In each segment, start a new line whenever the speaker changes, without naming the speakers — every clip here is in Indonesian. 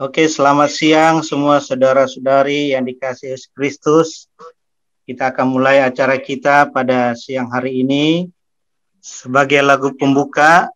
Oke, selamat siang semua saudara-saudari yang dikasihi Yesus Kristus. Kita akan mulai acara kita pada siang hari ini. Sebagai lagu pembuka,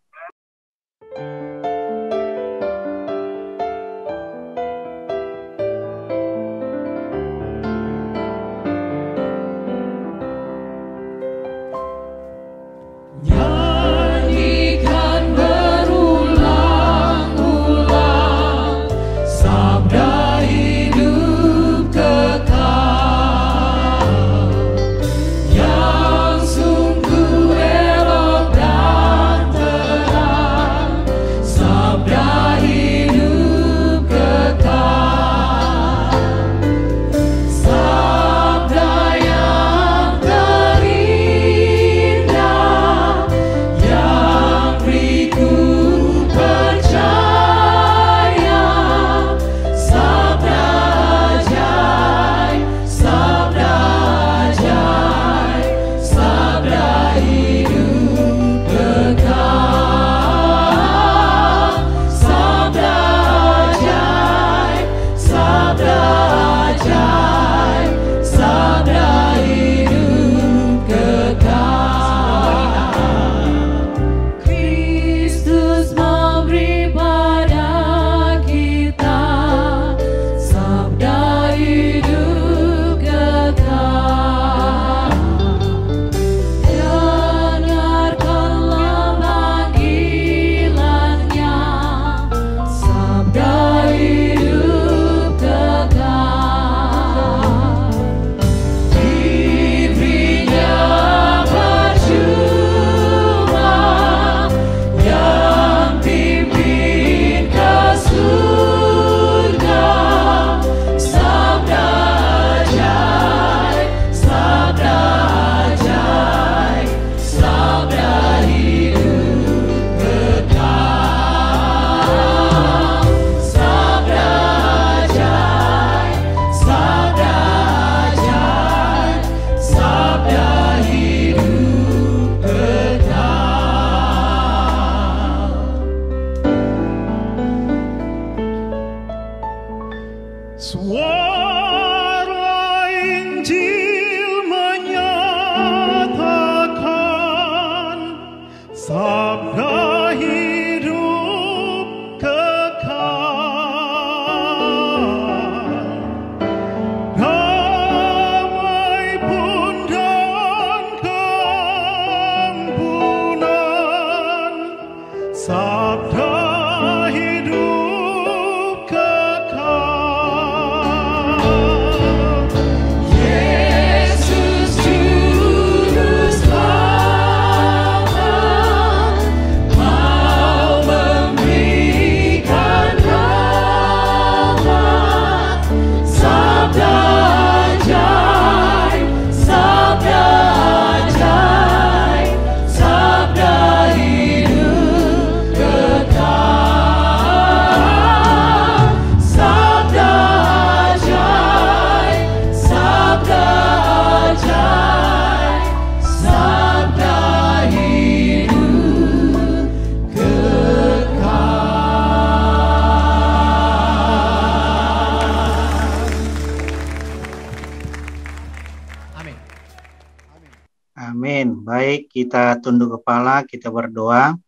baik, kita tunduk kepala, kita berdoa.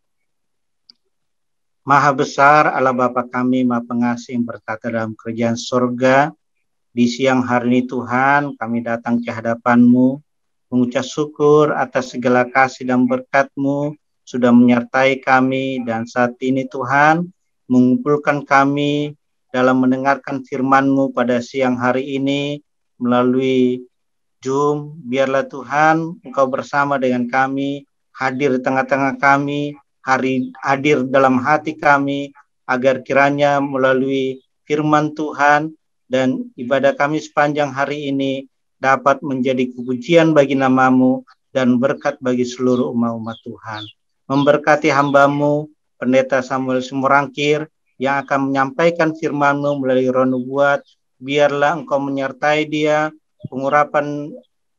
Maha besar Allah Bapa kami, Maha Pengasih yang bertata dalam kerajaan surga. Di siang hari ini Tuhan, kami datang ke hadapan-Mu, mengucap syukur atas segala kasih dan berkat-Mu sudah menyertai kami, dan saat ini Tuhan, mengumpulkan kami dalam mendengarkan firman-Mu pada siang hari ini melalui Zoom. Biarlah Tuhan Engkau bersama dengan kami, hadir di tengah-tengah kami, hadir dalam hati kami, agar kiranya melalui firman Tuhan dan ibadah kami sepanjang hari ini dapat menjadi kepujian bagi nama-Mu dan berkat bagi seluruh umat-umat Tuhan. Memberkati hamba-Mu, Pendeta Samuel Sumurangkir, yang akan menyampaikan firman-Mu melalui roh nubuat. Biarlah Engkau menyertai dia, pengurapan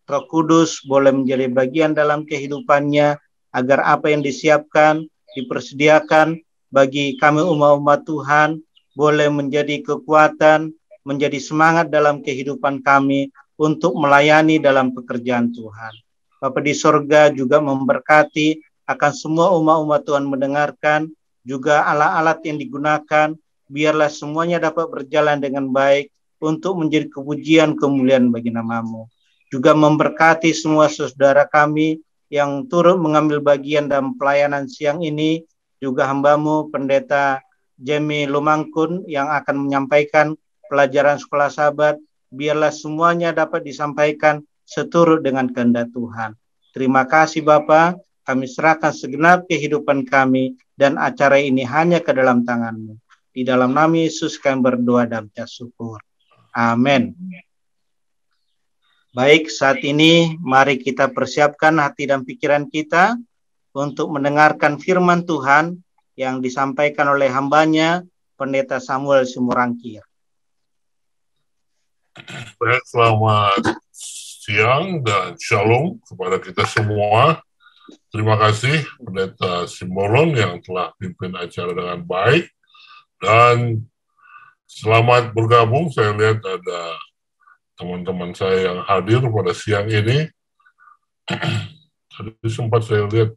Roh Kudus boleh menjadi bagian dalam kehidupannya, agar apa yang disiapkan, dipersediakan bagi kami umat-umat Tuhan boleh menjadi kekuatan, menjadi semangat dalam kehidupan kami untuk melayani dalam pekerjaan Tuhan. Bapa di sorga juga memberkati akan semua umat-umat Tuhan mendengarkan, juga alat-alat yang digunakan, biarlah semuanya dapat berjalan dengan baik untuk menjadi kepujian kemuliaan bagi nama-Mu. Juga memberkati semua saudara kami yang turut mengambil bagian dalam pelayanan siang ini, juga hamba-Mu Pendeta Jemi Lumangkun yang akan menyampaikan pelajaran sekolah sahabat, biarlah semuanya dapat disampaikan seturut dengan kehendak Tuhan. Terima kasih Bapa, kami serahkan segenap kehidupan kami dan acara ini hanya ke dalam tangan-Mu. Di dalam nama Yesus kami berdoa dan ucap syukur. Amin. Baik, saat ini mari kita persiapkan hati dan pikiran kita untuk mendengarkan firman Tuhan yang disampaikan oleh hambanya, Pendeta Samuel Simorangkir.
Baik, selamat siang dan shalom kepada kita semua. Terima kasih Pendeta Simbolon yang telah pimpin acara dengan baik. Dan selamat bergabung, saya lihat ada teman-teman saya yang hadir pada siang ini. Tadi sempat saya lihat,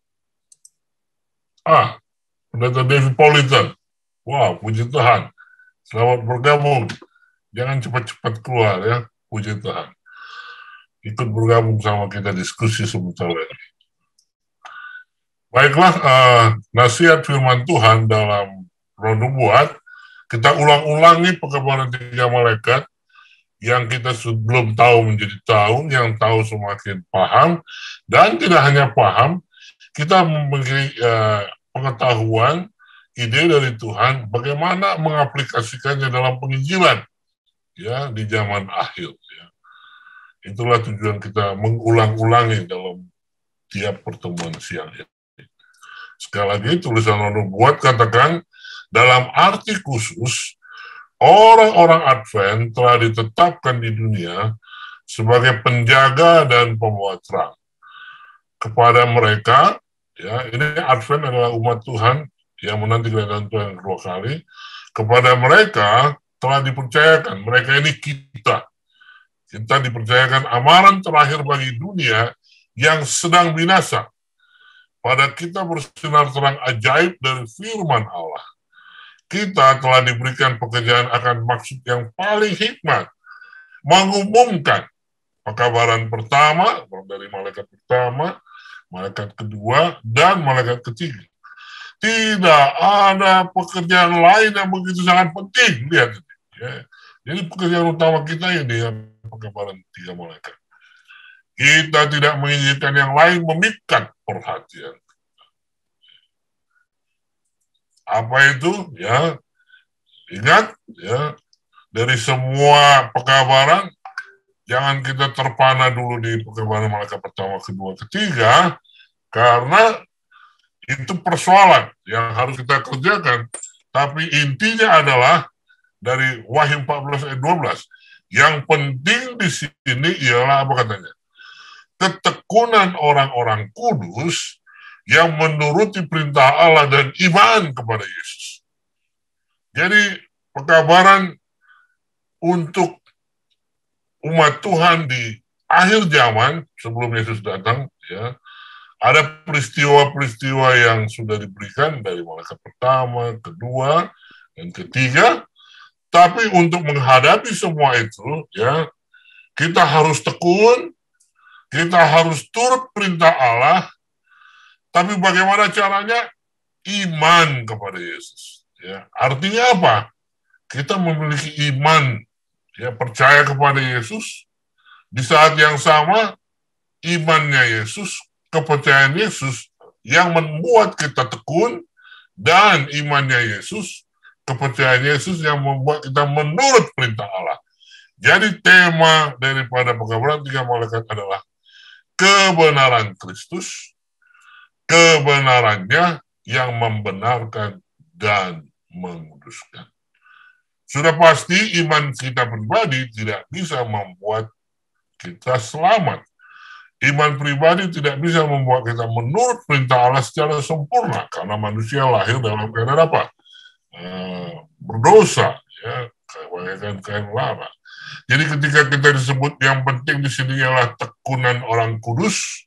Pendeta David Politan. Wow, puji Tuhan. Selamat bergabung. Jangan cepat-cepat keluar ya, puji Tuhan. Ikut bergabung sama kita diskusi sebentar lagi. Baiklah, nasihat firman Tuhan dalam Roh Nubuat, kita ulang-ulangi pekabaran 3 malaikat, yang kita belum tahu menjadi tahu, yang tahu semakin paham, dan tidak hanya paham, kita memiliki pengetahuan, ide dari Tuhan, bagaimana mengaplikasikannya dalam penginjilan, ya, di zaman akhir. Ya. Itulah tujuan kita mengulang-ulangi dalam tiap pertemuan siang ini. Sekali lagi, tulisan Roh Nubuat katakan, dalam arti khusus, orang-orang Advent telah ditetapkan di dunia sebagai penjaga dan pembawa terang. Kepada mereka, ya, ini Advent adalah umat Tuhan yang menanti kedatangan Tuhan yang kedua kali. Kepada mereka telah dipercayakan, mereka ini kita dipercayakan amaran terakhir bagi dunia yang sedang binasa. Pada kita bersinar terang ajaib dari firman Allah. Kita telah diberikan pekerjaan akan maksud yang paling hikmat, mengumumkan pekabaran pertama, dari malaikat pertama, malaikat kedua, dan malaikat ketiga. Tidak ada pekerjaan lain yang begitu sangat penting. Lihat, ya. Jadi pekerjaan utama kita ini yang pekabaran 3 malaikat. Kita tidak menginginkan yang lain memikat perhatian. Apa itu? Ya, ingat, ya, dari semua pekabaran, jangan kita terpana dulu di pekabaran malaikat pertama, kedua, ketiga, karena itu persoalan yang harus kita kerjakan. Tapi intinya adalah dari Wahyu 14 ayat 12. Yang penting di sini ialah apa katanya? Ketekunan orang-orang kudus yang menuruti perintah Allah dan iman kepada Yesus. Jadi pekabaran untuk umat Tuhan di akhir zaman sebelum Yesus datang, ya, ada peristiwa-peristiwa yang sudah diberikan dari malaikat pertama, kedua, dan ketiga. Tapi untuk menghadapi semua itu, ya, kita harus tekun, kita harus turut perintah Allah. Tapi bagaimana caranya? Iman kepada Yesus. Ya, artinya apa? Kita memiliki iman, ya, percaya kepada Yesus. Di saat yang sama, imannya Yesus, kepercayaan Yesus yang membuat kita tekun, dan imannya Yesus, kepercayaan Yesus yang membuat kita menurut perintah Allah. Jadi tema daripada pekabaran 3 malaikat adalah kebenaran Kristus, kebenarannya yang membenarkan dan menguduskan. Sudah pasti iman kita pribadi tidak bisa membuat kita selamat. Iman pribadi tidak bisa membuat kita menurut perintah Allah secara sempurna, karena manusia lahir dalam keadaan apa? berdosa, ya, bagaikan kain lara. Jadi ketika kita disebut yang penting di sini ialah tekunan orang kudus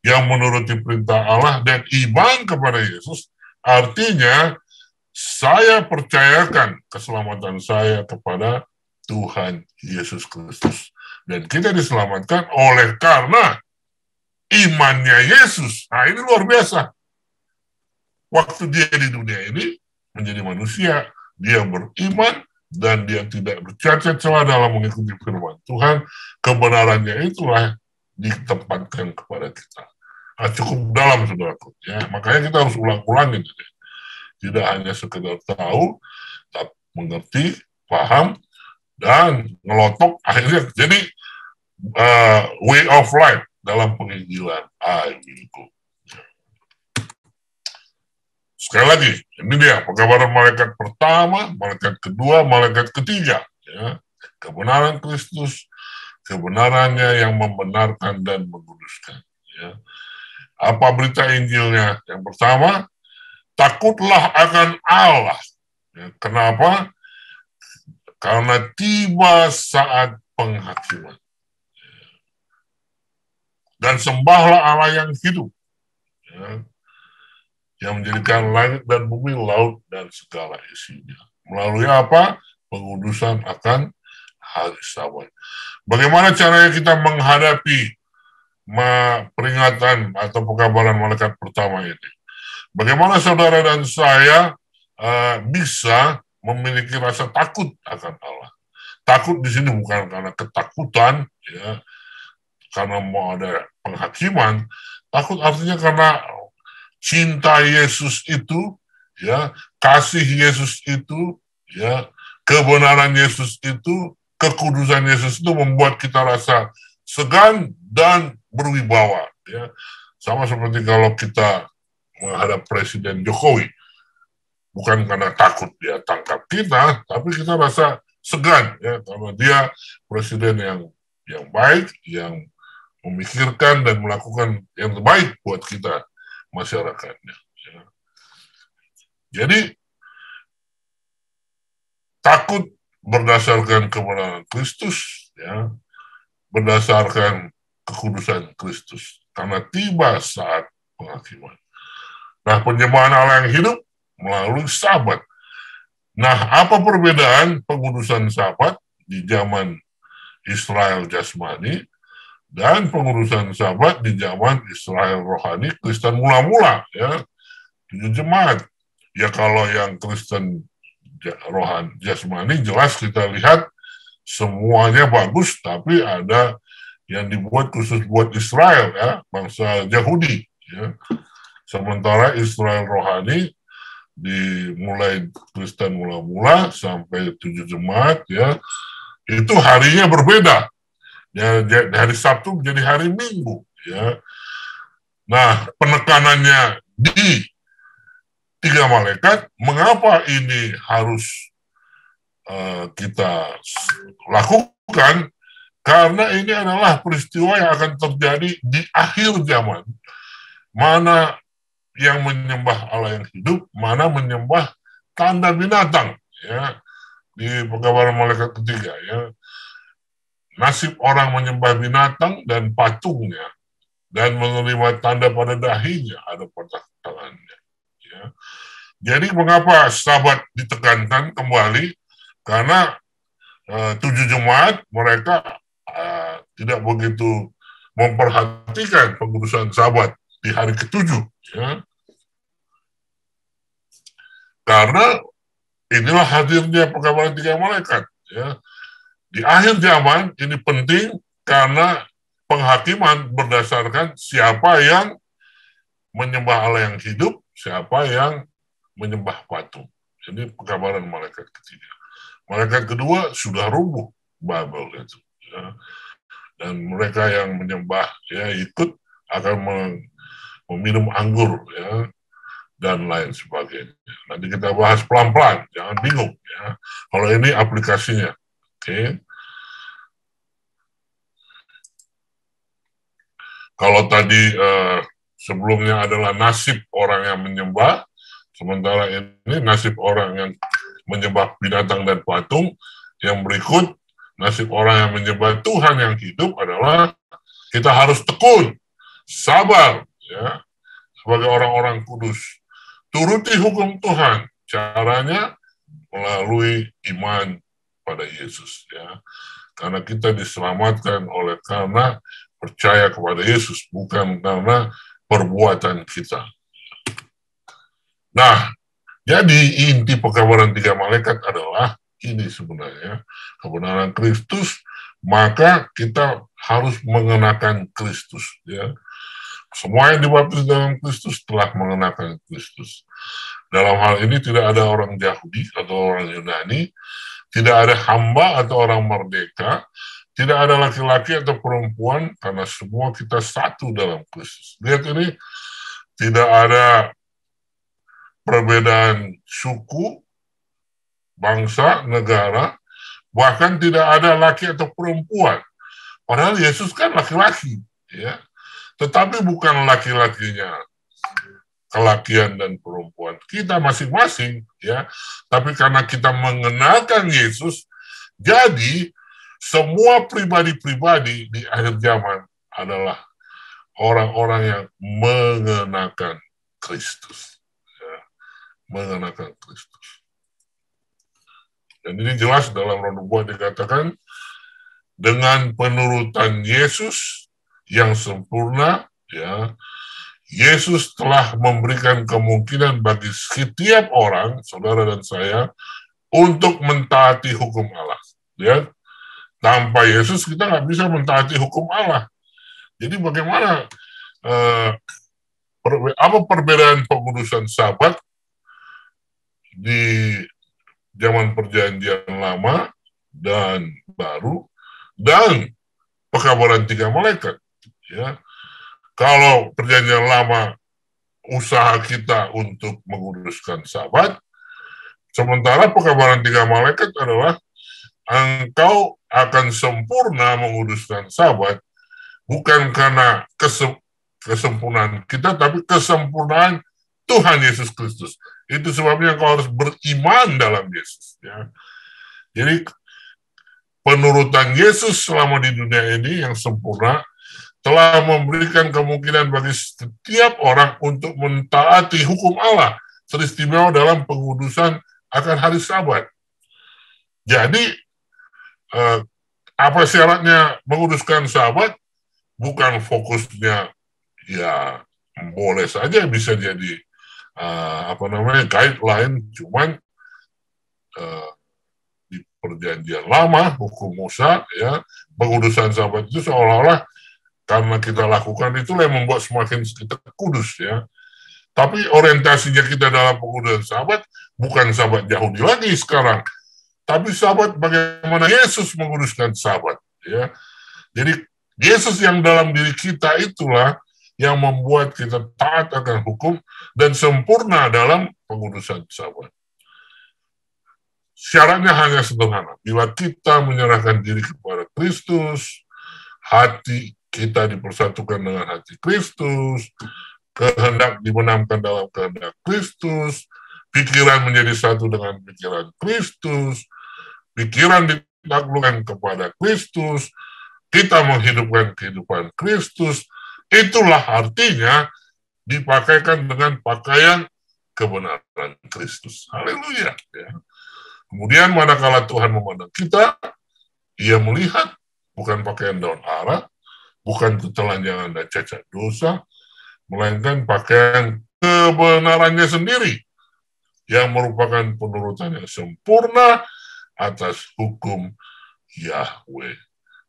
yang menuruti perintah Allah dan iman kepada Yesus, artinya saya percayakan keselamatan saya kepada Tuhan Yesus Kristus. Dan kita diselamatkan oleh karena imannya Yesus. Nah, ini luar biasa. Waktu dia di dunia ini menjadi manusia, dia beriman dan dia tidak bercacat celah dalam mengikuti firman Tuhan. Kebenarannya itulah ditempatkan kepada kita. Nah, cukup dalam, saudaraku. Ya, makanya kita harus ulang-ulangin. Tidak hanya sekedar tahu, tapi mengerti, paham, dan ngelotok akhirnya jadi way of life dalam penginjilan. Sekali lagi, ini dia penggambaran malaikat pertama, malaikat kedua, malaikat ketiga. Ya. Kebenaran Kristus, kebenarannya yang membenarkan dan menguduskan. Ya. Apa berita Injilnya? Yang pertama, takutlah akan Allah. Ya, kenapa? Karena tiba saat penghakiman. Dan sembahlah Allah yang hidup. Ya, yang menjadikan langit dan bumi, laut, dan segala isinya. Melalui apa? Pengudusan akan hari Sabat. Bagaimana caranya kita menghadapi peringatan atau penggambaran malaikat pertama ini? Bagaimana saudara dan saya bisa memiliki rasa takut akan Allah? Takut di sini bukan karena ketakutan, ya, karena mau ada penghakiman. Takut artinya karena cinta Yesus itu, ya, kasih Yesus itu, ya, kebenaran Yesus itu, kekudusan Yesus itu membuat kita rasa segan dan berwibawa. Ya. Sama seperti kalau kita menghadap Presiden Jokowi, bukan karena takut dia tangkap kita, tapi kita rasa segan, ya, karena dia presiden yang baik, yang memikirkan dan melakukan yang terbaik buat kita masyarakatnya. Ya. Jadi takut berdasarkan kebenaran Kristus, ya, berdasarkan kekudusan Kristus, karena tiba saat penghakiman. Nah, penyembahan Allah yang hidup melalui Sabat. Nah, apa perbedaan pengudusan Sabat di zaman Israel jasmani dan pengudusan Sabat di zaman Israel rohani, Kristen mula-mula, ya, 7 jemaat. Ya, kalau yang Kristen rohani jasmani jelas kita lihat semuanya bagus, tapi ada yang dibuat khusus buat Israel, ya, bangsa Yahudi, ya. Sementara Israel rohani dimulai Kristen mula-mula sampai 7 jemaat, ya, itu harinya berbeda. Ya, hari Sabtu menjadi hari Minggu, ya. Nah, penekanannya di 3 malaikat, mengapa ini harus kita lakukan? Karena ini adalah peristiwa yang akan terjadi di akhir zaman. Mana yang menyembah Allah yang hidup, mana menyembah tanda binatang, ya, di penggambaran malaikat ketiga, ya. Nasib orang menyembah binatang dan patungnya dan menerima tanda pada dahinya, ada pada tangannya, ya. Jadi mengapa Sabat ditekankan kembali? Karena 7 jemaat mereka tidak begitu memperhatikan pengudusan Sabat di hari ke-7, ya. Karena inilah hadirnya penggambaran 3 malaikat, ya. Di akhir zaman ini penting karena penghakiman berdasarkan siapa yang menyembah Allah yang hidup, siapa yang menyembah patung. Jadi penggambaran malaikat ketiga. Malaikat kedua sudah rubuh Babel itu, ya. Dan mereka yang menyembah, ya, ikut akan meminum anggur, ya, dan lain sebagainya. Nanti kita bahas pelan-pelan, jangan bingung, ya. Kalau ini aplikasinya, oke. Kalau tadi sebelumnya adalah nasib orang yang menyembah, Sementara ini nasib orang yang menyembah binatang dan patung, yang berikut nasib orang yang menyembah Tuhan yang hidup adalah kita harus tekun, sabar, ya, sebagai orang-orang kudus. Turuti hukum Tuhan, caranya melalui iman pada Yesus, ya. Karena kita diselamatkan oleh karena percaya kepada Yesus, bukan karena perbuatan kita. Nah, jadi inti pekabaran 3 malaikat adalah ini sebenarnya, kebenaran Kristus, maka kita harus mengenakan Kristus, ya. Semua yang dibaptis dalam Kristus telah mengenakan Kristus. Dalam hal ini tidak ada orang Yahudi atau orang Yunani, tidak ada hamba atau orang merdeka, tidak ada laki-laki atau perempuan, karena semua kita satu dalam Kristus. Lihat ini, tidak ada perbedaan suku, bangsa, negara, bahkan tidak ada laki atau perempuan. Padahal Yesus kan laki-laki, ya. Tetapi bukan laki-lakinya kelakian dan perempuan. Kita masing-masing, ya. Tapi karena kita mengenalkan Yesus, jadi semua pribadi-pribadi di akhir zaman adalah orang-orang yang mengenakan Kristus, ya. Mengenakan Kristus. Dan ini jelas dalam Roh Nubuat dikatakan, dengan penurutan Yesus yang sempurna, ya, Yesus telah memberikan kemungkinan bagi setiap orang, saudara dan saya, untuk mentaati hukum Allah. Ya, tanpa Yesus kita nggak bisa mentaati hukum Allah. Jadi bagaimana, apa perbedaan pengudusan Sabat di zaman Perjanjian Lama dan Baru dan pekabaran 3 malaikat? Ya, kalau Perjanjian Lama usaha kita untuk menguduskan Sabat, sementara pekabaran 3 malaikat adalah engkau akan sempurna menguduskan Sabat, bukan karena kesempurnaan kita, tapi kesempurnaan Tuhan Yesus Kristus. Itu sebabnya engkau harus beriman dalam Yesus, ya. Jadi penurutan Yesus selama di dunia ini yang sempurna telah memberikan kemungkinan bagi setiap orang untuk mentaati hukum Allah, teristimewa dalam pengudusan akan hari Sabat. Jadi, apa syaratnya menguduskan Sabat? Bukan fokusnya, ya boleh saja bisa jadi guideline, cuman di Perjanjian Lama, hukum Musa, ya, pengudusan Sabat itu seolah-olah karena kita lakukan itulah yang membuat semakin kita kudus, ya. Tapi orientasinya kita dalam pengudusan Sabat bukan Sabat Yahudi lagi sekarang, tapi Sabat bagaimana Yesus menguduskan Sabat, ya. Jadi Yesus yang dalam diri kita itulah yang membuat kita taat akan hukum dan sempurna dalam pengudusan Sabat. Syaratnya hanya sederhana, bila kita menyerahkan diri kepada Kristus, hati kita dipersatukan dengan hati Kristus, kehendak dibenamkan dalam kehendak Kristus, pikiran menjadi satu dengan pikiran Kristus, pikiran ditaklukkan kepada Kristus, kita menghidupkan kehidupan Kristus, itulah artinya dipakaikan dengan pakaian kebenaran Kristus. Haleluya. Ya. Kemudian manakala Tuhan memandang kita, Ia melihat bukan pakaian daun ara, bukan ketelanjangan dan cacat dosa, melainkan pakaian kebenarannya sendiri, yang merupakan penurutan yang sempurna atas hukum Yahweh.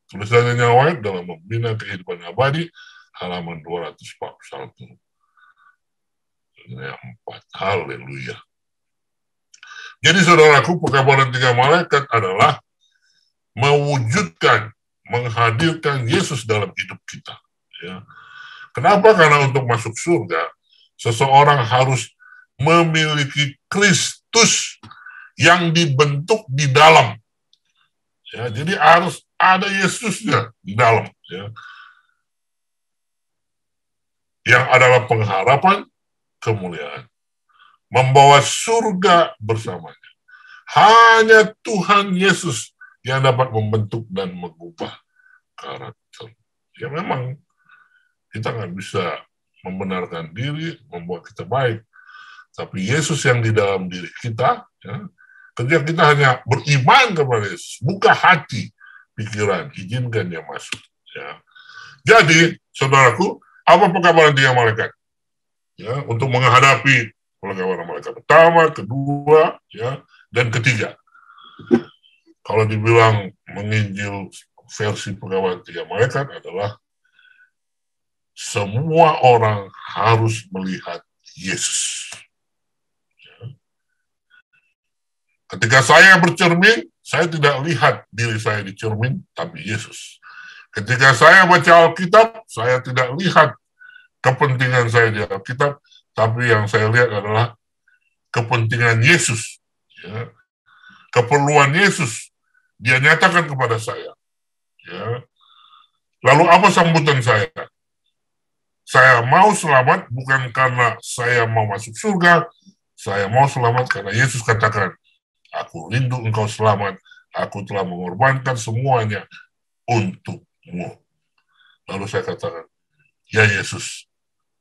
Tulisannya White dalam Membina Kehidupan Abadi, halaman 241. Yang 4. Haleluya. Jadi saudaraku, pekabaran 3 malaikat adalah mewujudkan, menghadirkan Yesus dalam hidup kita. Ya. Kenapa? Karena untuk masuk surga, seseorang harus memiliki Kristus yang dibentuk di dalam. Ya, jadi harus ada Yesusnya di dalam. Ya. Yang adalah pengharapan kemuliaan. membawa surga bersamanya. Hanya Tuhan Yesus yang dapat membentuk dan mengubah karakter. Ya memang kita nggak bisa membenarkan diri, membuat kita baik. Tapi Yesus yang di dalam diri kita, ya, ketika kita hanya beriman kepada Yesus, buka hati, pikiran, izinkan dia masuk. Ya. Jadi, saudaraku, apa pengkabaran 3 malaikat? Ya, untuk menghadapi pengkabaran malaikat pertama, kedua, ya, dan ketiga. Kalau dibilang menginjil versi pengkabaran 3 malaikat adalah semua orang harus melihat Yesus. Ketika saya bercermin, saya tidak lihat diri saya di cermin, tapi Yesus. Ketika saya baca Alkitab, saya tidak lihat kepentingan saya di Alkitab, tapi yang saya lihat adalah kepentingan Yesus. Ya. Keperluan Yesus, dia nyatakan kepada saya. Ya. Lalu apa sambutan saya? Saya mau selamat bukan karena saya mau masuk surga, saya mau selamat karena Yesus katakan, aku rindu engkau selamat, aku telah mengorbankan semuanya untukmu. Lalu saya katakan, ya Yesus,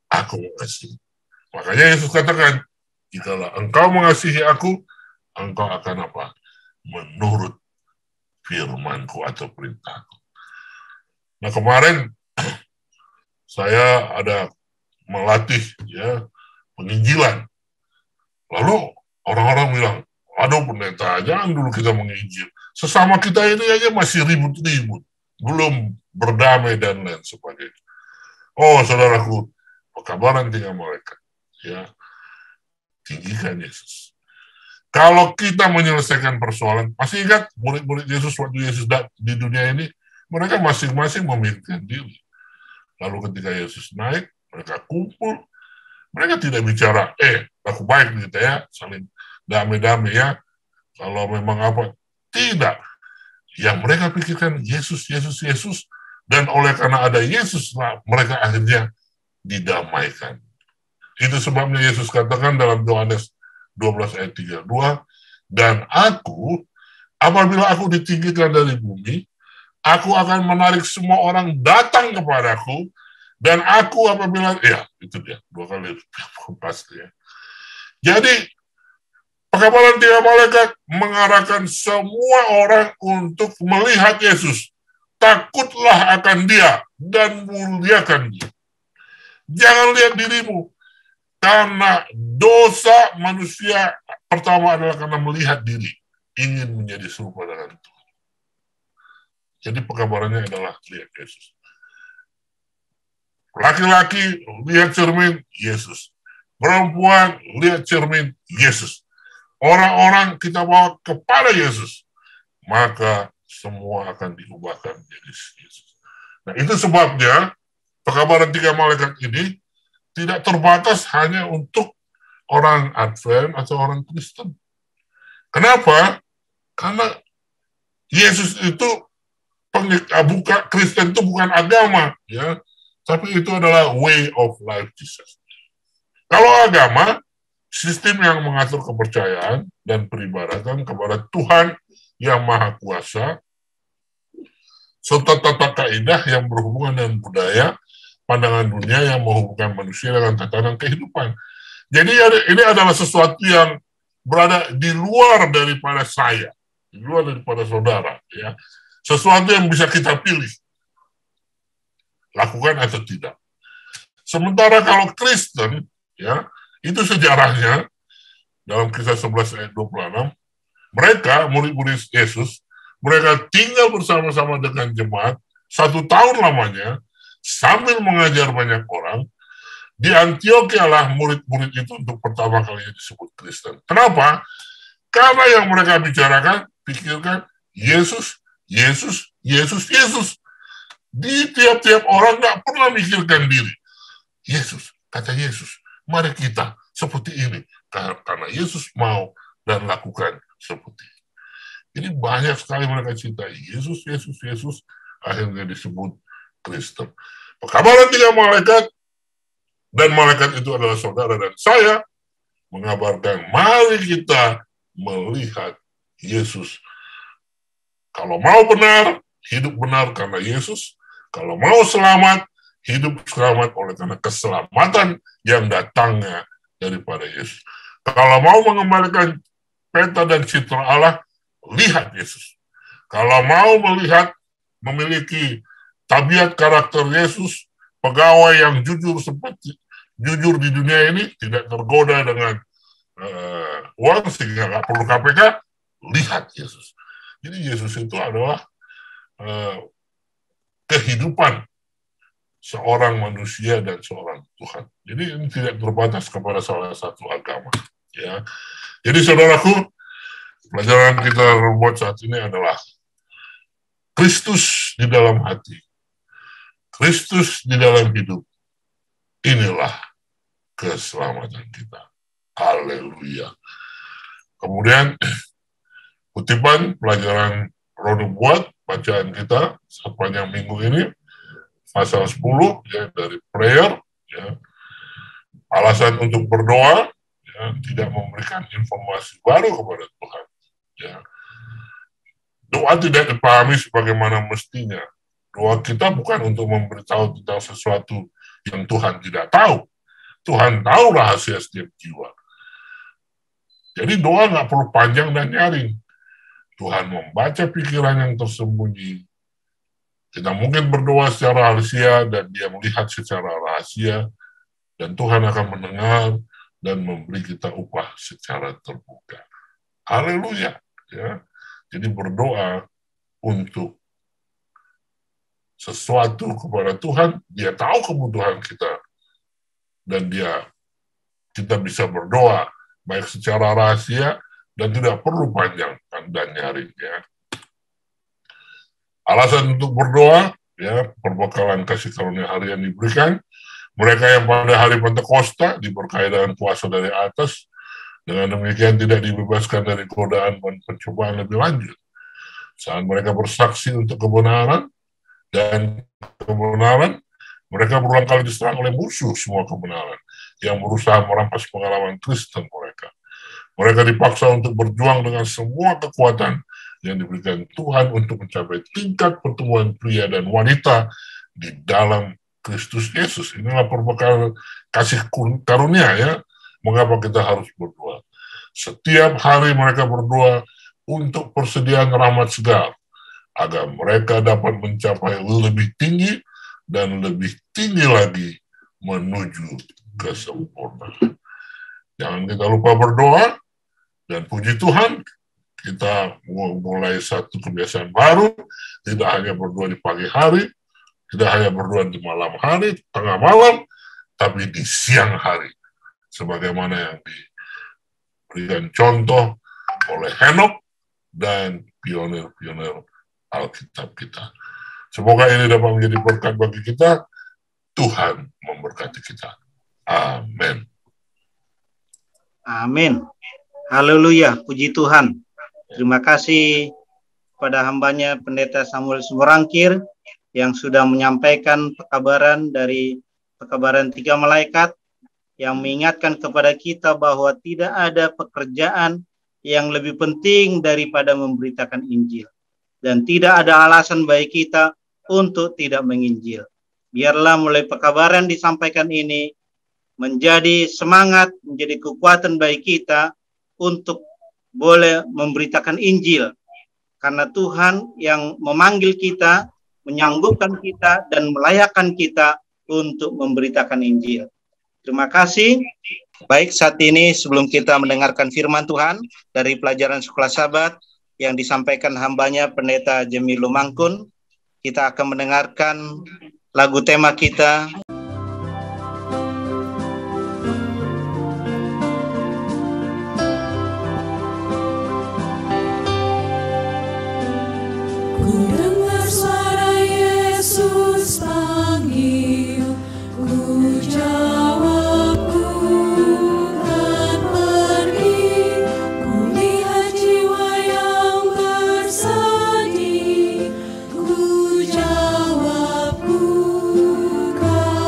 aku mengasihi. Makanya Yesus katakan, jikalau engkau mengasihi aku, engkau akan apa? Menurut firmanku atau perintahku. Nah kemarin saya ada melatih ya penginjilan. Lalu orang-orang bilang, aduh pendeta, jangan dulu kita menginjil. Sesama kita ini aja masih ribut-ribut, belum berdamai dan lain sebagainya. Oh saudaraku, pengkabaran 3 malaikat, ya tinggikan Yesus. Kalau kita menyelesaikan persoalan, masih ingat murid-murid Yesus waktu Yesus di dunia ini, mereka masing-masing memikirkan diri. Lalu ketika Yesus naik, mereka kumpul, mereka tidak bicara, aku baik kita ya, saling damai-damai ya, kalau memang apa, tidak. Yang mereka pikirkan Yesus, Yesus, Yesus, dan oleh karena ada Yesus, mereka akhirnya didamaikan. Itu sebabnya Yesus katakan dalam Yohanes 12 ayat 32, dan aku, apabila aku ditinggikan dari bumi, aku akan menarik semua orang datang kepadaku, dan aku apabila, ya itu dia, 2 kali pasti ya. Jadi, pengkabaran 3 malaikat mengarahkan semua orang untuk melihat Yesus. Takutlah akan dia dan muliakan dia. Jangan lihat dirimu, karena dosa manusia pertama adalah karena melihat diri, ingin menjadi serupa dengan Tuhan. Jadi pengkabarannya adalah lihat Yesus. Laki-laki lihat cermin, Yesus. Perempuan lihat cermin, Yesus. Orang-orang kita bawa kepada Yesus, maka semua akan diubahkan menjadi Yesus. Nah itu sebabnya pengkabaran 3 malaikat ini tidak terbatas hanya untuk orang Advent atau orang Kristen. Kenapa? Karena Yesus itu Kristen itu bukan agama, ya, tapi itu adalah way of life Jesus. Kalau agama, sistem yang mengatur kepercayaan dan peribadatan kepada Tuhan yang Maha Kuasa, serta tata kaidah yang berhubungan dengan budaya, pandangan dunia yang menghubungkan manusia dengan tatanan kehidupan. Jadi ini adalah sesuatu yang berada di luar daripada saya, di luar daripada saudara, ya. Sesuatu yang bisa kita pilih, lakukan atau tidak. Sementara kalau Kristen, ya, itu sejarahnya dalam Kisah 11 ayat 26, mereka murid-murid Yesus, mereka tinggal bersama-sama dengan jemaat 1 tahun lamanya sambil mengajar banyak orang. Di Antiokhia lah murid-murid itu untuk pertama kalinya disebut Kristen. Kenapa? Karena yang mereka bicarakan, pikirkan Yesus, Yesus, Yesus, Yesus. Di tiap-tiap orang nggak pernah mikirkan diri. Yesus, kata Yesus, mari kita seperti ini. Karena Yesus mau dan lakukan seperti ini. Jadi banyak sekali mereka cinta Yesus, Yesus, Yesus, akhirnya disebut Kristen. Pengkabaran 3 malaikat, dan malaikat itu adalah saudara dan saya, mengabarkan, mari kita melihat Yesus. Kalau mau benar, hidup benar karena Yesus. Kalau mau selamat, hidup selamat oleh karena keselamatan yang datangnya daripada Yesus. Kalau mau mengembalikan peta dan citra Allah, lihat Yesus. Kalau mau melihat, memiliki tabiat karakter Yesus, pegawai yang jujur di dunia ini, tidak tergoda dengan uang sehingga nggak perlu KPK, lihat Yesus. Jadi Yesus itu adalah kehidupan seorang manusia dan seorang Tuhan. Jadi ini tidak terbatas kepada salah satu agama. Ya. Jadi saudaraku, pelajaran kita buat saat ini adalah Kristus di dalam hati, Kristus di dalam hidup. Inilah keselamatan kita. Haleluya. Kemudian kutipan pelajaran Roh Nubuat, bacaan kita sepanjang minggu ini, pasal 10 ya, dari prayer, ya, alasan untuk berdoa, ya, tidak memberikan informasi baru kepada Tuhan. Ya. Doa tidak dipahami sebagaimana mestinya. Doa kita bukan untuk memberitahu tentang sesuatu yang Tuhan tidak tahu. Tuhan tahu rahasia setiap jiwa. Jadi doa nggak perlu panjang dan nyaring. Tuhan membaca pikiran yang tersembunyi. Kita mungkin berdoa secara rahasia dan dia melihat secara rahasia, dan Tuhan akan mendengar dan memberi kita upah secara terbuka. Haleluya. Ya. Jadi berdoa untuk sesuatu kepada Tuhan, dia tahu kebutuhan kita, dan kita bisa berdoa baik secara rahasia dan tidak perlu panjang dan nyaring. Ya. Alasan untuk berdoa, ya, perbekalan kasih karunia harian diberikan. Mereka yang pada hari Pentakosta diberkahi dengan kuasa dari atas, dengan demikian tidak dibebaskan dari godaan dan pencobaan lebih lanjut. Saat mereka bersaksi untuk kebenaran, mereka berulang kali diserang oleh musuh semua kebenaran yang berusaha merampas pengalaman Kristen mereka. Mereka dipaksa untuk berjuang dengan semua kekuatan yang diberikan Tuhan untuk mencapai tingkat pertumbuhan pria dan wanita di dalam Kristus Yesus. Inilah perbekalan kasih karunia, ya. Mengapa kita harus berdoa? Setiap hari mereka berdoa untuk persediaan rahmat segar, agar mereka dapat mencapai lebih tinggi dan lebih tinggi lagi menuju kesempurnaan. Jangan kita lupa berdoa, dan puji Tuhan, kita mulai satu kebiasaan baru, tidak hanya berdoa di pagi hari, tidak hanya berdoa di malam hari, tengah malam, tapi di siang hari. Sebagaimana yang diberikan contoh oleh Henok dan pionir-pionir Alkitab kita. Semoga ini dapat menjadi berkat bagi kita. Tuhan memberkati kita. Amin.
Amin. Haleluya, puji Tuhan. Terima kasih pada hambanya Pendeta Samuel Sumberangkir yang sudah menyampaikan pekabaran dari pekabaran 3 malaikat yang mengingatkan kepada kita bahwa tidak ada pekerjaan yang lebih penting daripada memberitakan Injil. Dan tidak ada alasan bagi kita untuk tidak menginjil. Biarlah mulai pekabaran disampaikan ini menjadi semangat, menjadi kekuatan bagi kita untuk boleh memberitakan Injil. Karena Tuhan yang memanggil kita, menyanggupkan kita, dan melayakkan kita untuk memberitakan Injil. Terima kasih. Baik, saat ini sebelum kita mendengarkan firman Tuhan dari pelajaran Sekolah Sabat yang disampaikan hambanya Pendeta Jemilu Mangkun, kita akan mendengarkan lagu tema kita.
Ku dengar suara Yesus panggil, ku jawab ku kan pergi. Ku lihat jiwa yang bersedih, ku jawab ku kan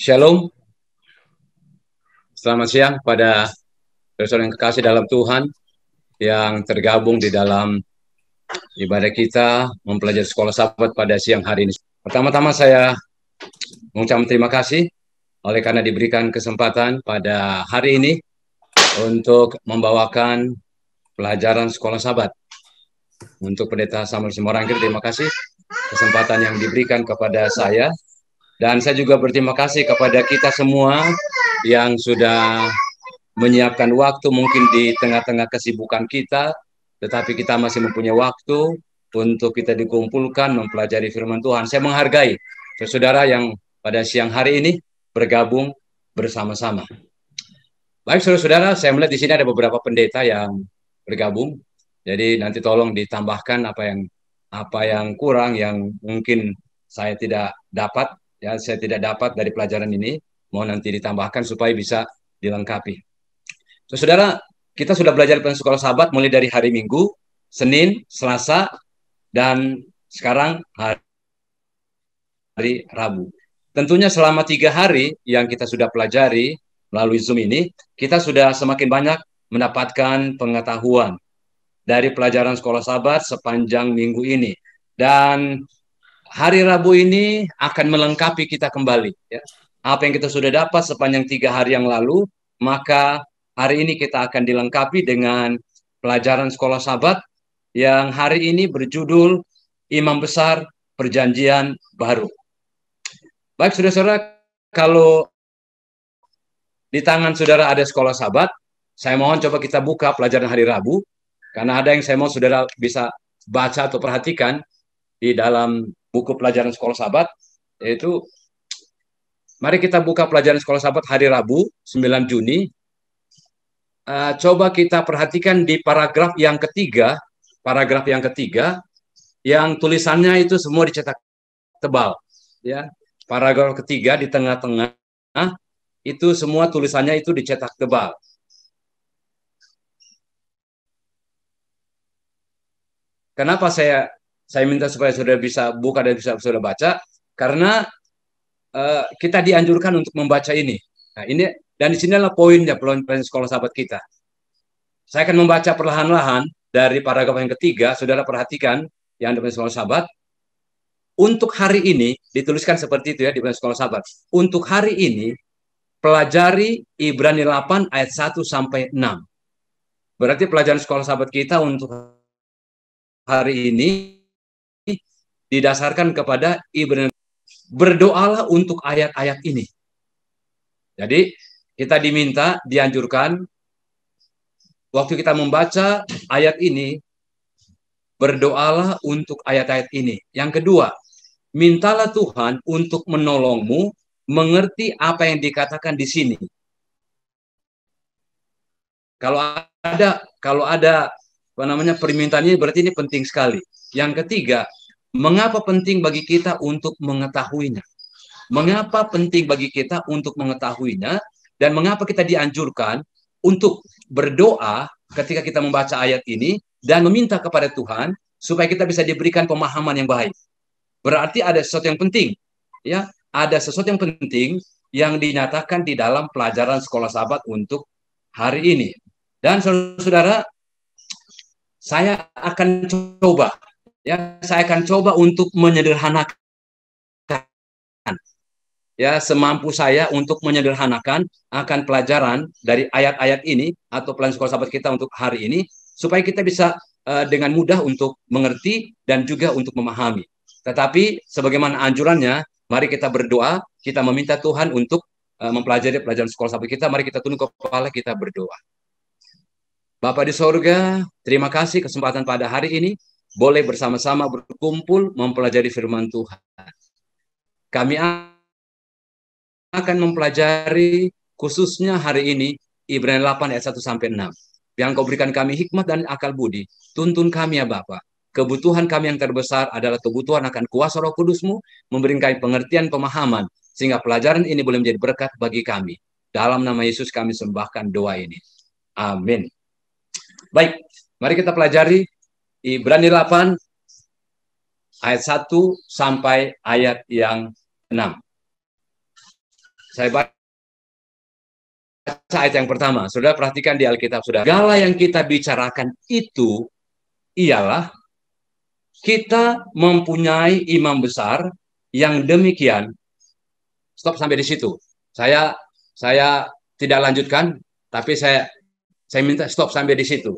Shalom. Selamat siang pada saudara yang kekasih dalam Tuhan yang tergabung di dalam ibadah kita mempelajari sekolah sahabat pada siang hari ini. Pertama-tama saya mengucapkan terima kasih oleh karena diberikan kesempatan pada hari ini untuk membawakan pelajaran sekolah sahabat. Untuk Pendeta Samuel Simorangkir, terima kasih kesempatan yang diberikan kepada saya. Dan saya juga berterima kasih kepada kita semua yang sudah menyiapkan waktu mungkin di tengah-tengah kesibukan kita, tetapi kita masih mempunyai waktu untuk kita dikumpulkan mempelajari firman Tuhan. Saya menghargai saudara yang pada siang hari ini bergabung bersama-sama. Baik saudara-saudara, saya melihat di sini ada beberapa pendeta yang bergabung. Jadi nanti tolong ditambahkan apa yang kurang yang mungkin saya tidak dapat. Ya, saya tidak dapat dari pelajaran ini, mohon nanti ditambahkan supaya bisa dilengkapi. Saudara, kita sudah belajar tentang sekolah sahabat mulai dari hari Minggu, Senin, Selasa, dan sekarang hari Rabu. Tentunya selama 3 hari yang kita sudah pelajari melalui Zoom ini, kita sudah semakin banyak mendapatkan pengetahuan dari pelajaran sekolah sahabat sepanjang minggu ini. Dan hari Rabu ini akan melengkapi kita kembali. Ya. Apa yang kita sudah dapat sepanjang 3 hari yang lalu, maka hari ini kita akan dilengkapi dengan pelajaran sekolah sahabat yang hari ini berjudul Imam Besar Perjanjian Baru. Baik saudara-saudara, kalau di tangan saudara ada sekolah sahabat, saya mohon coba kita buka pelajaran hari Rabu, karena ada yang saya mau saudara bisa baca atau perhatikan di dalam buku pelajaran sekolah sahabat, yaitu mari kita buka pelajaran sekolah sahabat hari Rabu 9 Juni. Coba kita perhatikan di paragraf yang ketiga yang tulisannya itu semua dicetak tebal. Ya, paragraf ketiga di tengah-tengah itu semua tulisannya itu dicetak tebal. Kenapa saya minta supaya saudara bisa buka dan bisa saudara baca, karena kita dianjurkan untuk membaca ini. Nah, ini dan di sinilah poinnya pelajaran sekolah sahabat kita. Saya akan membaca perlahan-lahan dari paragraf yang ketiga, saudara perhatikan yang di sekolah sahabat. Untuk hari ini dituliskan seperti itu ya di sekolah sahabat. Untuk hari ini pelajari Ibrani 8 ayat 1 sampai 6. Berarti pelajaran sekolah sahabat kita untuk hari ini didasarkan kepada Ibrani. Berdoalah untuk ayat-ayat ini. Jadi kita dianjurkan waktu kita membaca ayat ini, berdoalah untuk ayat-ayat ini. Yang kedua, mintalah Tuhan untuk menolongmu mengerti apa yang dikatakan di sini. Kalau ada permintaan ini berarti ini penting sekali. Yang ketiga, mengapa penting bagi kita untuk mengetahuinya? Mengapa penting bagi kita untuk mengetahuinya? Dan mengapa kita dianjurkan untuk berdoa ketika kita membaca ayat ini dan meminta kepada Tuhan supaya kita bisa diberikan pemahaman yang baik? Berarti ada sesuatu yang penting. Ya, ada sesuatu yang penting yang dinyatakan di dalam pelajaran sekolah sahabat untuk hari ini. Dan saudara-saudara, saya akan coba untuk menyederhanakan ya semampu saya untuk menyederhanakan akan pelajaran dari ayat-ayat ini atau pelajaran sekolah sahabat kita untuk hari ini supaya kita bisa dengan mudah untuk mengerti dan juga untuk memahami. Tetapi sebagaimana anjurannya, mari kita berdoa, kita meminta Tuhan untuk mempelajari pelajaran sekolah sahabat kita. Mari kita tunduk kepala, kita berdoa. Bapa di sorga, terima kasih kesempatan pada hari ini boleh bersama-sama berkumpul mempelajari firman Tuhan. Kami akan mempelajari khususnya hari ini Ibrani 8 ayat 1 sampai 6. Yang Kau berikan kami hikmat dan akal budi. Tuntun kami ya Bapa. Kebutuhan kami yang terbesar adalah kebutuhan akan kuasa Roh Kudus-Mu, memberikan pengertian pemahaman sehingga pelajaran ini boleh menjadi berkat bagi kami. Dalam nama Yesus kami sembahkan doa ini. Amin. Baik, mari kita pelajari Ibrani 8 ayat 1 sampai ayat yang 6. Saya baca ayat yang pertama. Saudara perhatikan di Alkitab, saudara. Segala yang kita bicarakan itu ialah kita mempunyai imam besar yang demikian. Stop sampai di situ. Saya tidak lanjutkan, tapi saya minta stop sampai di situ.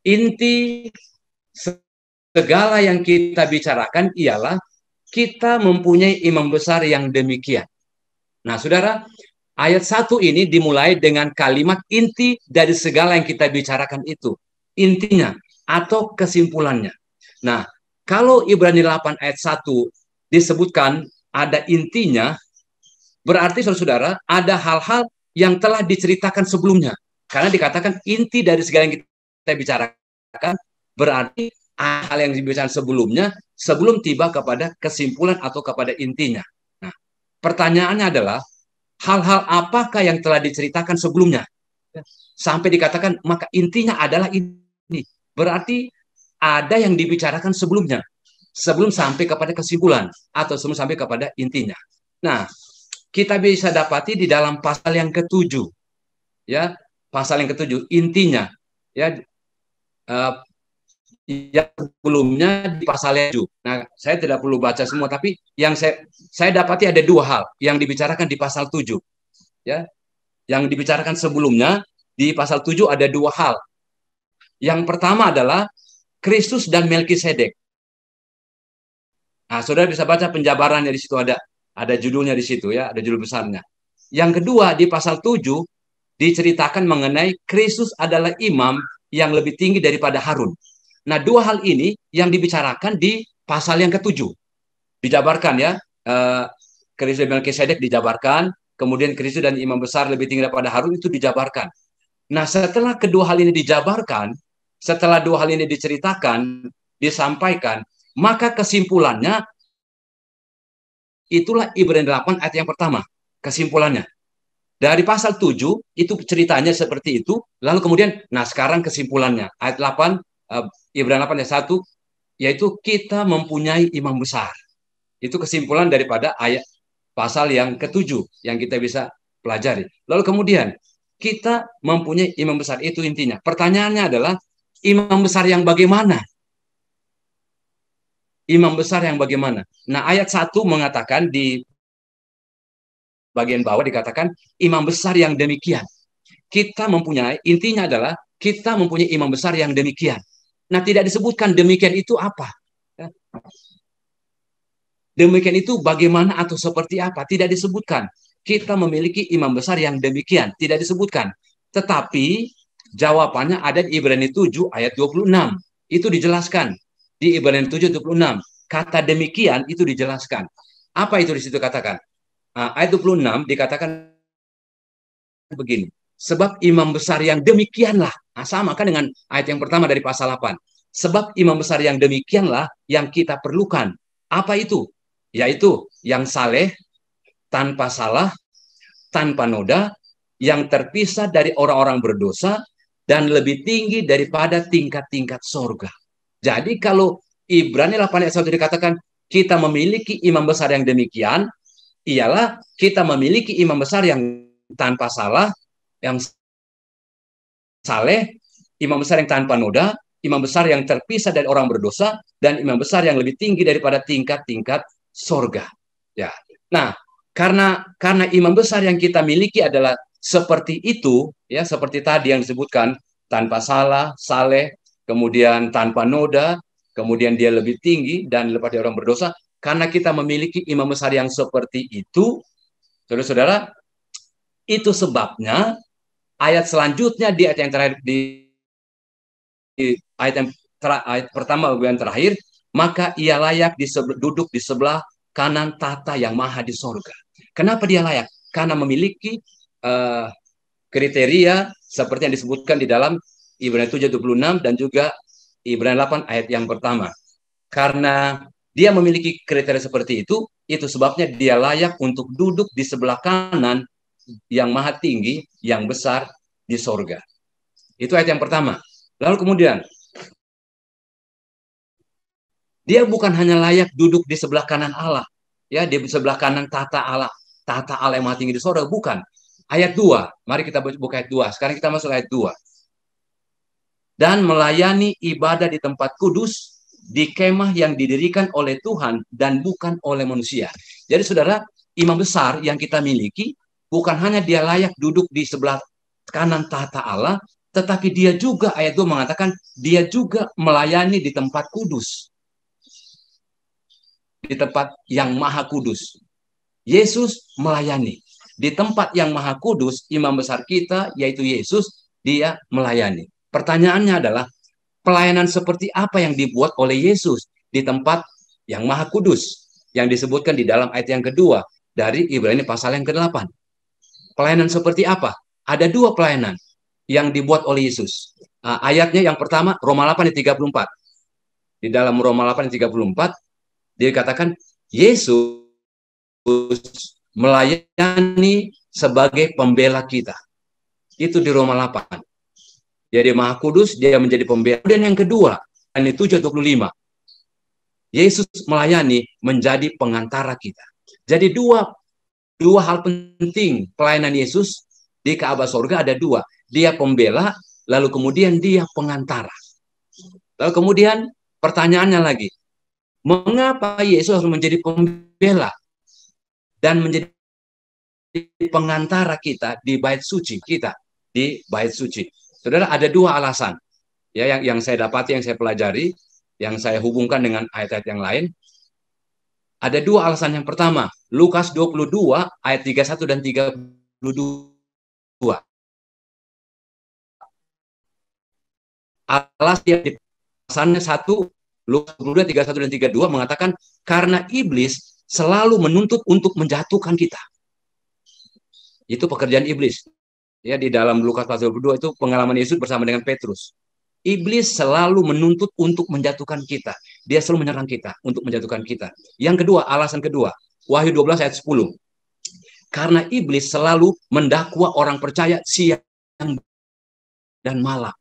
Inti segala yang kita bicarakan ialah kita mempunyai imam besar yang demikian. Nah, saudara, ayat 1 ini dimulai dengan kalimat inti dari segala yang kita bicarakan itu. Intinya atau kesimpulannya. Nah, kalau Ibrani 8 ayat 1 disebutkan ada intinya, berarti saudara-saudara ada hal-hal yang telah diceritakan sebelumnya. Karena dikatakan inti dari segala yang kita bicarakan, berarti hal yang dibicarakan sebelumnya sebelum tiba kepada kesimpulan atau kepada intinya. Nah, pertanyaannya adalah hal-hal apakah yang telah diceritakan sebelumnya? Sampai dikatakan maka intinya adalah ini. Berarti ada yang dibicarakan sebelumnya, sebelum sampai kepada kesimpulan atau sebelum sampai kepada intinya. Nah, kita bisa dapati di dalam pasal yang ke-7, ya, pasal yang ke-7 intinya, ya, yang sebelumnya di pasal yang ke-7. Nah, saya tidak perlu baca semua, tapi yang saya dapati ada dua hal yang dibicarakan di pasal 7, ya, yang dibicarakan sebelumnya di pasal 7 ada dua hal. Yang pertama adalah Kristus dan Melkisedek. Nah, saudara bisa baca penjabarannya di situ ada judulnya di situ, ya, ada judul besarnya. Yang kedua di pasal 7 diceritakan mengenai Kristus adalah imam yang lebih tinggi daripada Harun. Nah, dua hal ini yang dibicarakan di pasal yang ke-7. Dijabarkan, ya, Kristus dan Melkisedek dijabarkan, kemudian Kristus dan imam besar lebih tinggi daripada Harun itu dijabarkan. Nah, setelah kedua hal ini dijabarkan, setelah dua hal ini diceritakan, disampaikan, maka kesimpulannya itulah Ibrani 8 ayat yang pertama. Kesimpulannya. Dari pasal 7, itu ceritanya seperti itu. Lalu kemudian, nah sekarang kesimpulannya. Ayat 8, Ibrani 8 ayat 1, yaitu kita mempunyai imam besar. Itu kesimpulan daripada ayat pasal yang ke-7 yang kita bisa pelajari. Lalu kemudian, kita mempunyai imam besar, itu intinya. Pertanyaannya adalah, imam besar yang bagaimana? Imam besar yang bagaimana? Nah, ayat 1 mengatakan di bagian bawah dikatakan imam besar yang demikian. Kita mempunyai, intinya adalah kita mempunyai imam besar yang demikian. Nah, tidak disebutkan demikian itu apa. Demikian itu bagaimana atau seperti apa. Tidak disebutkan. Kita memiliki imam besar yang demikian. Tidak disebutkan. Tetapi jawabannya ada di Ibrani 7 ayat 26. Itu dijelaskan. Di Ibrani 7 26. Kata demikian itu dijelaskan. Apa itu di situ katakan? Ayat 26 dikatakan begini. Sebab imam besar yang demikianlah. Nah, sama kan dengan ayat yang pertama dari pasal 8. Sebab imam besar yang demikianlah yang kita perlukan. Apa itu? Yaitu yang saleh, tanpa salah, tanpa noda, yang terpisah dari orang-orang berdosa, dan lebih tinggi daripada tingkat-tingkat sorga. Jadi kalau Ibrani 8 ayat 1 dikatakan kita memiliki imam besar yang demikian, ialah kita memiliki imam besar yang tanpa salah, yang saleh, imam besar yang tanpa noda, imam besar yang terpisah dari orang berdosa, dan imam besar yang lebih tinggi daripada tingkat-tingkat sorga. Ya. Nah, karena imam besar yang kita miliki adalah seperti itu, ya, seperti tadi yang disebutkan, tanpa salah, saleh, kemudian tanpa noda, kemudian dia lebih tinggi dan lepas dari orang berdosa. Karena kita memiliki imam besar yang seperti itu, saudara-saudara, itu sebabnya ayat selanjutnya di ayat yang terakhir, di ayat pertama bagian terakhir, maka ia layak duduk di sebelah kanan tahta yang maha di sorga. Kenapa dia layak? Karena memiliki kriteria seperti yang disebutkan di dalam Ibrani 7:26 dan juga Ibrani 8 ayat yang pertama. Karena dia memiliki kriteria seperti itu sebabnya dia layak untuk duduk di sebelah kanan yang maha tinggi, yang besar di sorga. Itu ayat yang pertama. Lalu kemudian, dia bukan hanya layak duduk di sebelah kanan Allah, ya, di sebelah kanan tahta Allah, tahta Allah yang maha tinggi di sorga. Bukan. Ayat 2. Mari kita buka ayat 2. Sekarang kita masuk ayat 2. Dan melayani ibadah di tempat kudus, di kemah yang didirikan oleh Tuhan dan bukan oleh manusia. Jadi saudara, imam besar yang kita miliki, bukan hanya dia layak duduk di sebelah kanan tahta Allah, tetapi dia juga, ayat 2 mengatakan, dia juga melayani di tempat kudus. Di tempat yang maha kudus. Yesus melayani. Di tempat yang maha kudus, imam besar kita, yaitu Yesus, dia melayani. Pertanyaannya adalah, pelayanan seperti apa yang dibuat oleh Yesus di tempat yang maha kudus, yang disebutkan di dalam ayat yang kedua dari Ibrani pasal yang ke-8. Pelayanan seperti apa? Ada 2 pelayanan yang dibuat oleh Yesus. Ayatnya yang pertama, Roma 8 ayat 34. Di dalam Roma 8 ayat 34, dikatakan Yesus melayani sebagai pembela kita. Itu di Roma 8. Jadi maha kudus, dia menjadi pembela. Dan yang kedua, ayat 7:25. Yesus melayani menjadi pengantara kita. Jadi dua hal penting pelayanan Yesus di Ka'bah sorga ada 2. Dia pembela, lalu kemudian dia pengantara. Lalu kemudian pertanyaannya lagi, mengapa Yesus harus menjadi pembela dan menjadi pengantara kita di bait suci kita, di bait suci? Saudara, ada 2 alasan ya yang saya dapati, yang saya pelajari, yang saya hubungkan dengan ayat-ayat yang lain. Ada 2 alasan. Yang pertama, Lukas 22 ayat 31 dan 32. Alasannya 1, Lukas 22 31 dan 32 mengatakan karena iblis selalu menuntut untuk menjatuhkan kita. Itu pekerjaan iblis. Ya, di dalam Lukas pasal 22 itu pengalaman Yesus bersama dengan Petrus. Iblis selalu menuntut untuk menjatuhkan kita. Dia selalu menyerang kita untuk menjatuhkan kita. Yang kedua, alasan kedua, Wahyu 12 ayat 10. Karena iblis selalu mendakwa orang percaya siang dan malam.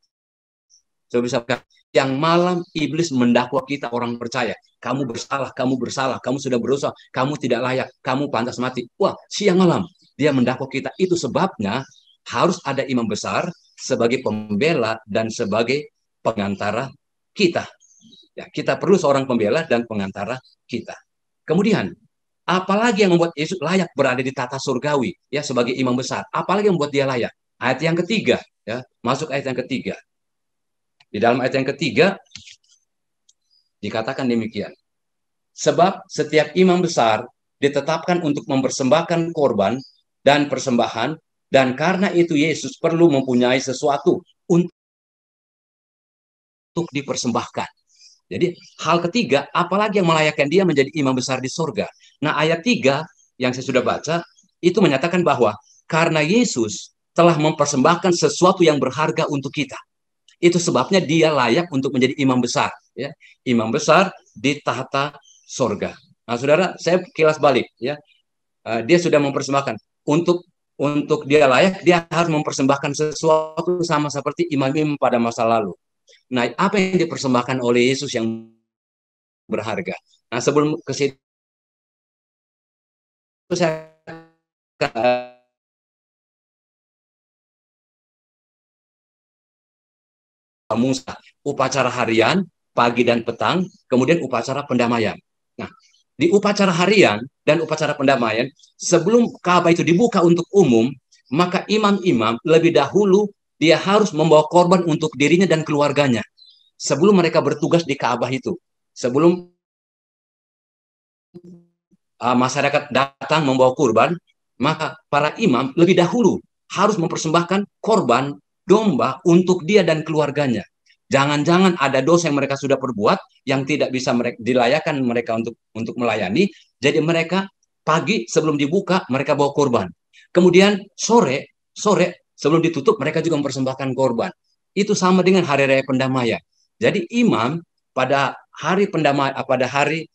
Saya bisa katakan, yang malam iblis mendakwa kita orang percaya. Kamu bersalah, kamu sudah berdosa, kamu tidak layak, kamu pantas mati. Wah, siang malam dia mendakwa kita. Itu sebabnya harus ada imam besar sebagai pembela dan sebagai pengantara kita. Ya, kita perlu seorang pembela dan pengantara kita. Kemudian, apalagi yang membuat Yesus layak berada di tata surgawi ya sebagai imam besar? Apalagi yang membuat dia layak? Ayat yang ketiga, ya, masuk ayat yang ketiga. Di dalam ayat yang ketiga dikatakan demikian. Sebab setiap imam besar ditetapkan untuk mempersembahkan korban dan persembahan, dan karena itu Yesus perlu mempunyai sesuatu untuk dipersembahkan. Jadi hal ketiga, apalagi yang melayakkan dia menjadi imam besar di surga. Nah, ayat 3 yang saya sudah baca itu menyatakan bahwa karena Yesus telah mempersembahkan sesuatu yang berharga untuk kita. Itu sebabnya dia layak untuk menjadi imam besar, ya. Imam besar di tahta surga. Nah, saudara, saya kilas balik, ya. Dia sudah mempersembahkan untuk dia layak, dia harus mempersembahkan sesuatu sama seperti imam-imam pada masa lalu. Nah, apa yang dipersembahkan oleh Yesus yang berharga? Nah, sebelum ke situ saya Musa, upacara harian, pagi dan petang, kemudian upacara pendamaian. Nah, di upacara harian dan upacara pendamaian, sebelum Ka'bah itu dibuka untuk umum, maka imam-imam lebih dahulu dia harus membawa korban untuk dirinya dan keluarganya. Sebelum mereka bertugas di Ka'bah itu, sebelum masyarakat datang membawa kurban, maka para imam lebih dahulu harus mempersembahkan korban domba untuk dia dan keluarganya. Jangan-jangan ada dosa yang mereka sudah perbuat yang tidak bisa dilayakan mereka untuk melayani. Jadi mereka pagi sebelum dibuka mereka bawa korban. Kemudian sore sebelum ditutup mereka juga mempersembahkan korban. Itu sama dengan hari raya pendamaian. Jadi imam pada hari pendamaian, pada hari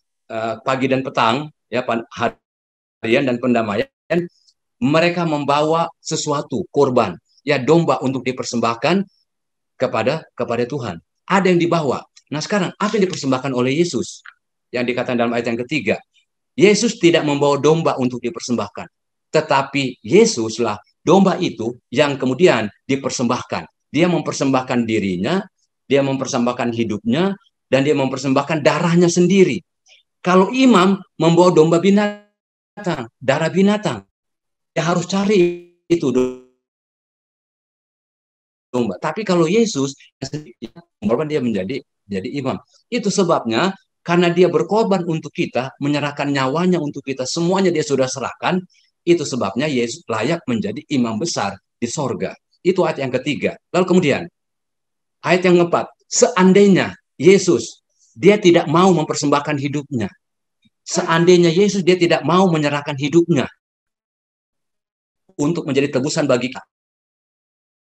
pagi dan petang, ya, harian dan pendamaian, mereka membawa sesuatu korban, ya, domba untuk dipersembahkan kepada Tuhan. Ada yang dibawa. Nah, sekarang apa yang dipersembahkan oleh Yesus? Yang dikatakan dalam ayat yang ketiga, Yesus tidak membawa domba untuk dipersembahkan, tetapi Yesuslah domba itu yang kemudian dipersembahkan. Dia mempersembahkan dirinya, dia mempersembahkan hidupnya, dan dia mempersembahkan darahnya sendiri. Kalau imam membawa domba binatang, darah binatang, dia harus cari itu domba. Tapi kalau Yesus, dia menjadi imam. Itu sebabnya karena dia berkorban untuk kita, menyerahkan nyawanya untuk kita, semuanya dia sudah serahkan. Itu sebabnya Yesus layak menjadi imam besar di sorga. Itu ayat yang ketiga. Lalu kemudian ayat yang keempat, seandainya Yesus dia tidak mau mempersembahkan hidupnya, seandainya Yesus dia tidak mau menyerahkan hidupnya untuk menjadi tebusan bagi kita,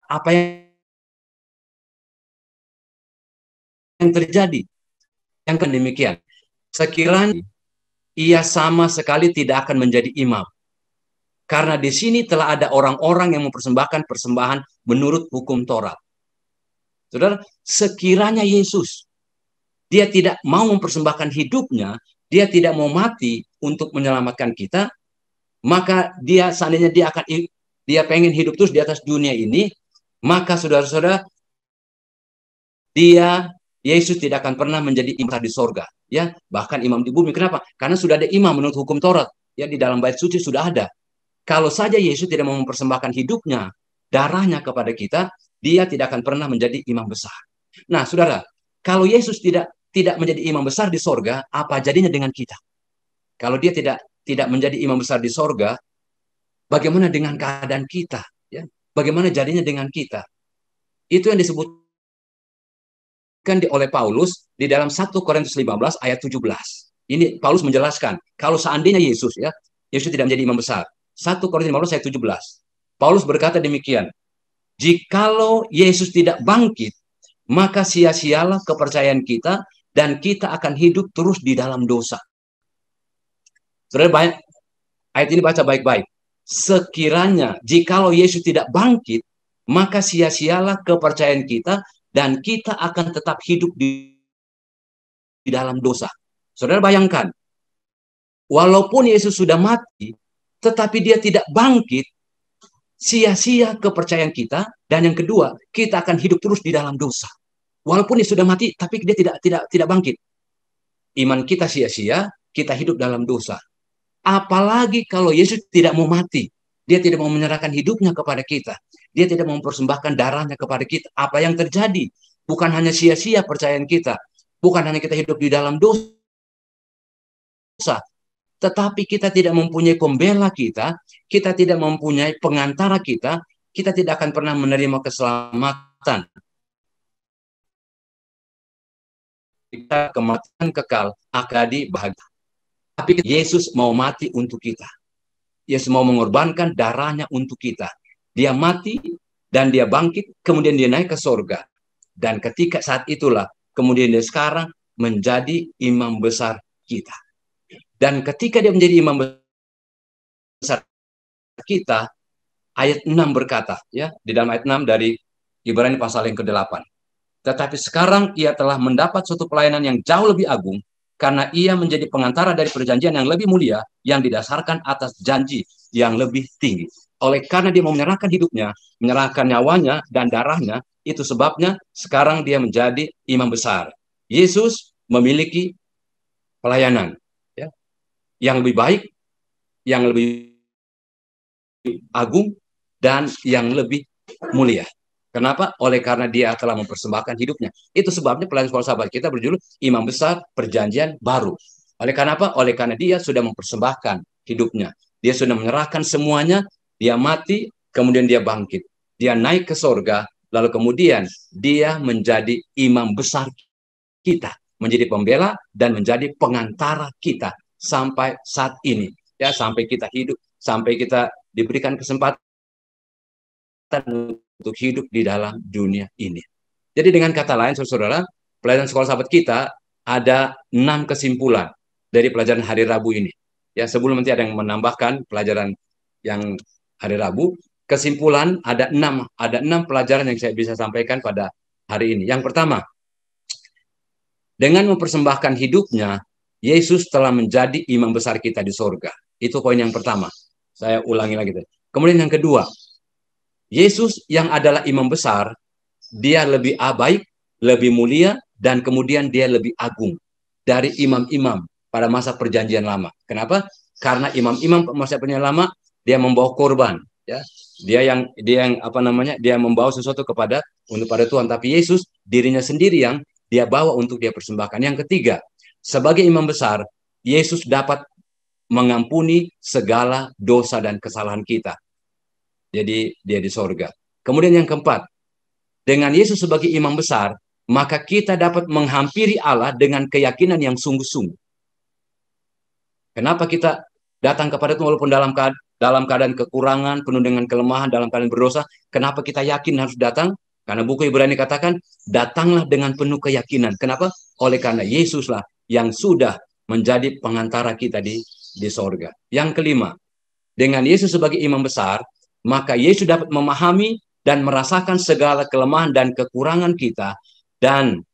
apa yang terjadi? Yang demikian, sekiranya ia sama sekali tidak akan menjadi imam. Karena di sini telah ada orang-orang yang mempersembahkan persembahan menurut hukum Taurat. Saudara, sekiranya Yesus dia tidak mau mempersembahkan hidupnya, dia tidak mau mati untuk menyelamatkan kita, maka dia seandainya dia pengen hidup terus di atas dunia ini, maka saudara-saudara, Yesus tidak akan pernah menjadi imam di sorga, ya, bahkan imam di bumi. Kenapa? Karena sudah ada imam menurut hukum Taurat, ya, di dalam bait suci sudah ada. Kalau saja Yesus tidak mau mempersembahkan hidupnya, darahnya kepada kita, dia tidak akan pernah menjadi imam besar. Nah, saudara, kalau Yesus tidak menjadi imam besar di sorga, apa jadinya dengan kita? Kalau dia tidak menjadi imam besar di sorga, bagaimana dengan keadaan kita? Ya, bagaimana jadinya dengan kita? Itu yang disebutkan oleh Paulus di dalam 1 Korintus 15 ayat 17. Ini Paulus menjelaskan, kalau seandainya Yesus tidak menjadi imam besar. 1 Korintus 15 ayat 17. Paulus berkata demikian, jikalau Yesus tidak bangkit, maka sia-sialah kepercayaan kita dan kita akan hidup terus di dalam dosa. Saudara, ayat ini baca baik-baik. Sekiranya jikalau Yesus tidak bangkit, maka sia-sialah kepercayaan kita dan kita akan tetap hidup di dalam dosa. Saudara bayangkan, walaupun Yesus sudah mati, tetapi dia tidak bangkit, sia-sia kepercayaan kita, dan yang kedua, kita akan hidup terus di dalam dosa. Walaupun dia sudah mati, tapi dia tidak bangkit. Iman kita sia-sia, kita hidup dalam dosa. Apalagi kalau Yesus tidak mau mati, dia tidak mau menyerahkan hidupnya kepada kita, dia tidak mau mempersembahkan darahnya kepada kita. Apa yang terjadi? Bukan hanya sia-sia percayaan kita, bukan hanya kita hidup di dalam dosa, tetapi kita tidak mempunyai pembela kita tidak mempunyai pengantara kita tidak akan pernah menerima keselamatan. Kita kematian kekal, akadi bahagia. Tapi Yesus mau mati untuk kita. Yesus mau mengorbankan darahnya untuk kita. Dia mati dan dia bangkit, kemudian dia naik ke surga. Dan ketika saat itulah, kemudian dia sekarang menjadi imam besar kita. Dan ketika dia menjadi imam besar kita, ayat 6 berkata, ya, di dalam ayat 6 dari Ibrani pasal yang ke-8. Tetapi sekarang ia telah mendapat suatu pelayanan yang jauh lebih agung, karena ia menjadi pengantara dari perjanjian yang lebih mulia, yang didasarkan atas janji yang lebih tinggi. Oleh karena dia mau menyerahkan hidupnya, menyerahkan nyawanya dan darahnya, itu sebabnya sekarang dia menjadi imam besar. Yesus memiliki pelayanan, ya, yang lebih baik, yang lebih agung, dan yang lebih mulia. Kenapa? Oleh karena dia telah mempersembahkan hidupnya. Itu sebabnya pelayanan sekolah sahabat kita berjudul Imam Besar Perjanjian Baru. Oleh karena apa? Oleh karena dia sudah mempersembahkan hidupnya. Dia sudah menyerahkan semuanya, dia mati, kemudian dia bangkit. Dia naik ke surga, lalu kemudian dia menjadi imam besar kita, menjadi pembela dan menjadi pengantara kita sampai saat ini. Ya, sampai kita hidup, sampai kita diberikan kesempatan untuk hidup di dalam dunia ini. Jadi dengan kata lain, saudara, pelajaran sekolah sahabat kita ada 6 kesimpulan dari pelajaran hari Rabu ini. Ya, sebelum nanti ada yang menambahkan pelajaran yang hari Rabu, kesimpulan ada 6 pelajaran yang saya bisa sampaikan pada hari ini. Yang pertama, dengan mempersembahkan hidupnya, Yesus telah menjadi imam besar kita di surga. Itu poin yang pertama. Saya ulangi lagi. Kemudian yang kedua, Yesus yang adalah imam besar, dia lebih baik, lebih mulia, dan kemudian dia lebih agung dari imam-imam pada masa perjanjian lama. Kenapa? Karena imam-imam masa perjanjian lama dia membawa korban, ya. Dia yang dia membawa sesuatu pada Tuhan, tapi Yesus dirinya sendiri yang dia bawa untuk dia persembahkan. Yang ketiga, sebagai imam besar, Yesus dapat mengampuni segala dosa dan kesalahan kita. Jadi dia di sorga. Kemudian yang keempat, dengan Yesus sebagai imam besar, maka kita dapat menghampiri Allah dengan keyakinan yang sungguh-sungguh. Kenapa kita datang kepada Tuhan walaupun dalam keadaan kekurangan, penuh dengan kelemahan, dalam keadaan berdosa? Kenapa kita yakin harus datang? Karena buku Ibrani katakan, datanglah dengan penuh keyakinan. Kenapa? Oleh karena Yesuslah yang sudah menjadi pengantara kita di sorga. Yang kelima, dengan Yesus sebagai imam besar, maka Yesus dapat memahami dan merasakan segala kelemahan dan kekurangan kita, dan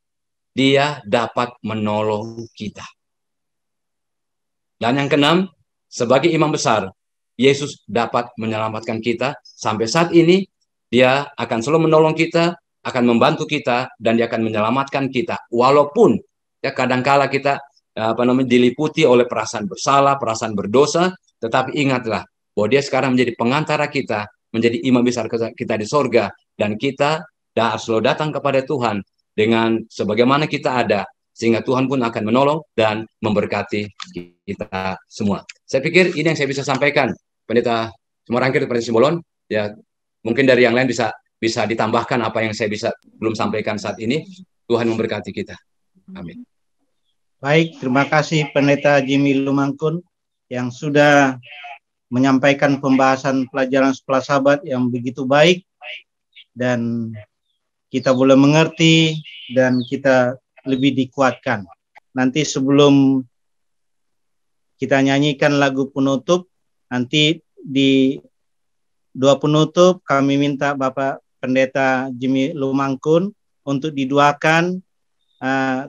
dia dapat menolong kita. Dan yang keenam, sebagai imam besar, Yesus dapat menyelamatkan kita. Sampai saat ini, dia akan selalu menolong kita, akan membantu kita, dan dia akan menyelamatkan kita. Walaupun ya kadangkala kita diliputi oleh perasaan bersalah, perasaan berdosa, tetapi ingatlah bahwa dia sekarang menjadi pengantara kita, menjadi imam besar kita di sorga, dan kita harus selalu datang kepada Tuhan dengan sebagaimana kita ada, sehingga Tuhan pun akan menolong dan memberkati kita semua. Saya pikir ini yang saya bisa sampaikan, Pendeta Sumorangkir, Pendeta Simbolon. Ya, mungkin dari yang lain bisa ditambahkan apa yang saya belum sampaikan saat ini. Tuhan memberkati kita. Amin.
Baik, terima kasih Pendeta Jimmy Lumangkun yang sudah menyampaikan pembahasan pelajaran sekolah sahabat yang begitu baik, dan kita boleh mengerti dan kita lebih dikuatkan. Nanti sebelum kita nyanyikan lagu penutup, nanti di doa penutup kami minta Bapak Pendeta Jimmy Lumangkun untuk didoakan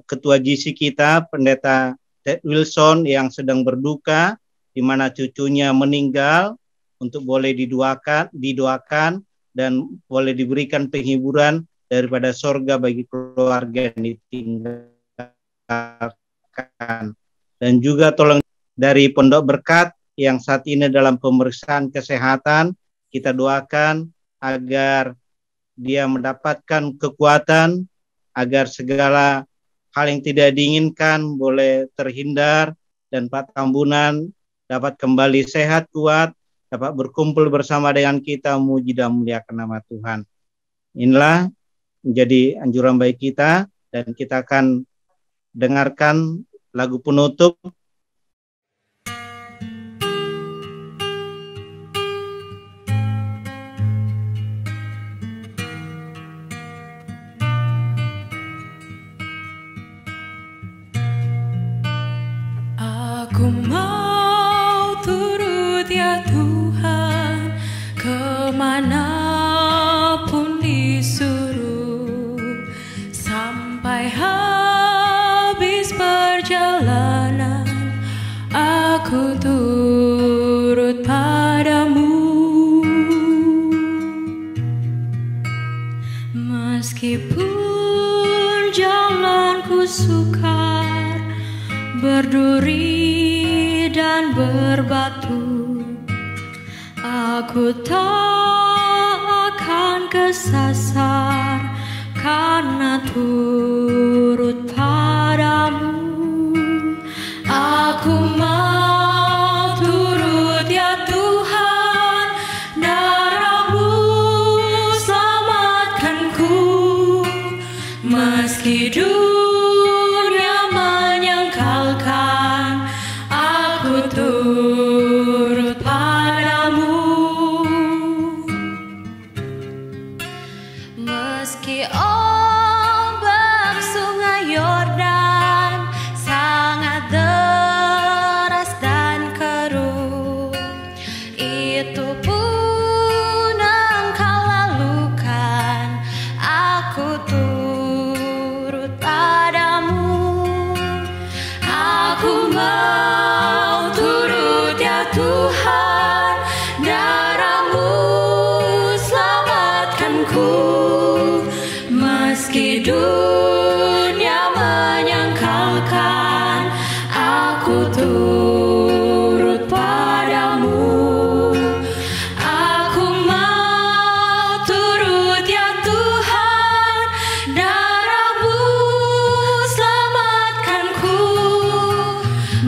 Ketua GC kita, Pendeta Ted Wilson yang sedang berduka, di mana cucunya meninggal, untuk boleh didoakan dan boleh diberikan penghiburan daripada sorga bagi keluarga yang ditinggalkan. Dan juga tolong dari Pondok Berkat yang saat ini dalam pemeriksaan kesehatan, kita doakan agar dia mendapatkan kekuatan, agar segala hal yang tidak diinginkan boleh terhindar, dan Pak Tambunan dapat kembali sehat, kuat, dapat berkumpul bersama dengan kita, memuji dan memuliakan nama Tuhan. Inilah menjadi anjuran baik kita, dan kita akan dengarkan lagu penutup.
Aku mau turut ya Tuhan, kemanapun disuruh, sampai habis perjalanan, aku turut padamu. Meskipun jalanku sukar, berduri dan berbatu, aku tak akan kesasar karena turut padamu. Aku mau turut ya Tuhan, darah-Mu selamatkanku, meski dunia menyangkalkan, aku turut padamu. Meski ombak sungai Yordan sangat deras dan keruh, itu pun Engkau lalukan, aku turut padamu. Aku mau turut ya Tuhan, dunia menyangkalkan, aku turut padamu. Aku mau turut ya Tuhan, darah-Mu selamatkanku.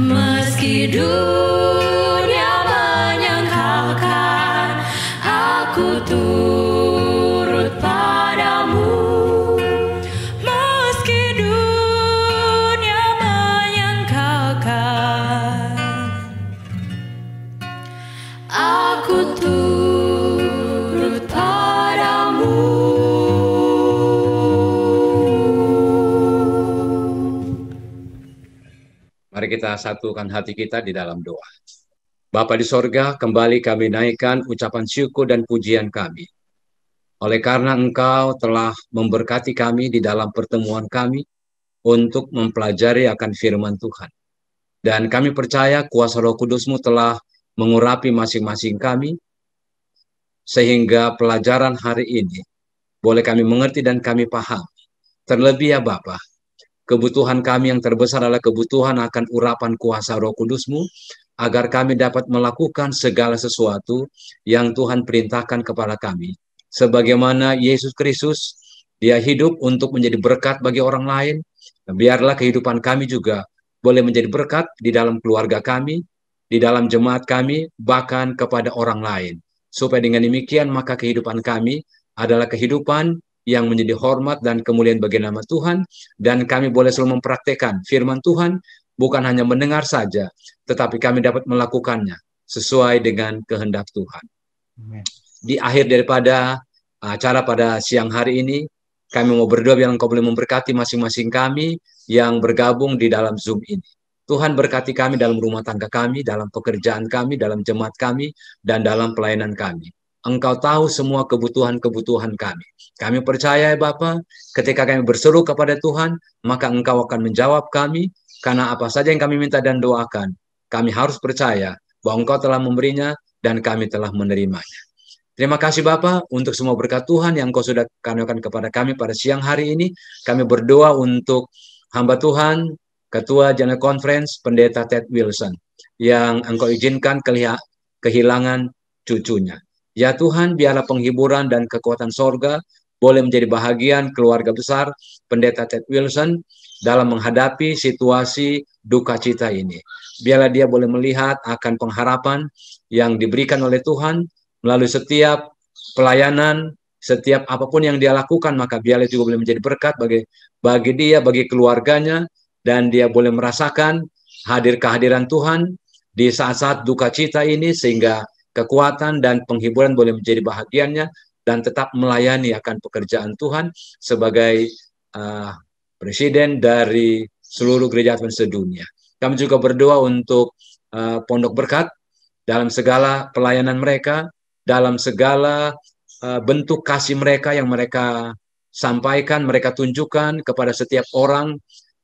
Meski dunia menyangkalkan, aku turut padamu. Meski dunia menyangkalkan, aku turut padamu.
Mari kita satukan hati kita di dalam doa. Bapa di sorga, kembali kami naikkan ucapan syukur dan pujian kami. Oleh karena Engkau telah memberkati kami di dalam pertemuan kami untuk mempelajari akan firman Tuhan. Dan kami percaya kuasa Roh Kudus-Mu telah mengurapi masing-masing kami, sehingga pelajaran hari ini boleh kami mengerti dan kami paham. Terlebih ya Bapa, kebutuhan kami yang terbesar adalah kebutuhan akan urapan kuasa Roh Kudus-Mu, agar kami dapat melakukan segala sesuatu yang Tuhan perintahkan kepada kami. Sebagaimana Yesus Kristus, Dia hidup untuk menjadi berkat bagi orang lain, biarlah kehidupan kami juga boleh menjadi berkat di dalam keluarga kami, di dalam jemaat kami, bahkan kepada orang lain. Supaya dengan demikian maka kehidupan kami adalah kehidupan yang menjadi hormat dan kemuliaan bagi nama Tuhan, dan kami boleh selalu mempraktekkan firman Tuhan, bukan hanya mendengar saja, tetapi kami dapat melakukannya sesuai dengan kehendak Tuhan.
Amen.
Di akhir daripada acara pada siang hari ini, kami mau berdoa biar Engkau boleh memberkati masing-masing kami yang bergabung di dalam Zoom ini. Tuhan berkati kami dalam rumah tangga kami, dalam pekerjaan kami, dalam jemaat kami, dan dalam pelayanan kami. Engkau tahu semua kebutuhan-kebutuhan kami. Kami percaya ya Bapa, ketika kami berseru kepada Tuhan, maka Engkau akan menjawab kami, karena apa saja yang kami minta dan doakan, kami harus percaya bahwa Engkau telah memberinya dan kami telah menerimanya. Terima kasih Bapa untuk semua berkat Tuhan yang Engkau sudah karuniakan kepada kami pada siang hari ini. Kami berdoa untuk hamba Tuhan, Ketua General Conference, Pendeta Ted Wilson, yang Engkau izinkan kehilangan cucunya. Ya Tuhan, biarlah penghiburan dan kekuatan sorga boleh menjadi bahagian keluarga besar Pendeta Ted Wilson dalam menghadapi situasi duka cita ini. Biarlah dia boleh melihat akan pengharapan yang diberikan oleh Tuhan melalui setiap pelayanan, setiap apapun yang dia lakukan, maka biarlah juga boleh menjadi berkat bagi dia, bagi keluarganya, dan dia boleh merasakan kehadiran Tuhan di saat-saat duka cita ini, sehingga kekuatan dan penghiburan boleh menjadi bahagiannya, dan tetap melayani akan pekerjaan Tuhan sebagai presiden dari seluruh gereja Advent sedunia. Kami juga berdoa untuk Pondok Berkat dalam segala pelayanan mereka, dalam segala bentuk kasih mereka yang mereka sampaikan, mereka tunjukkan kepada setiap orang.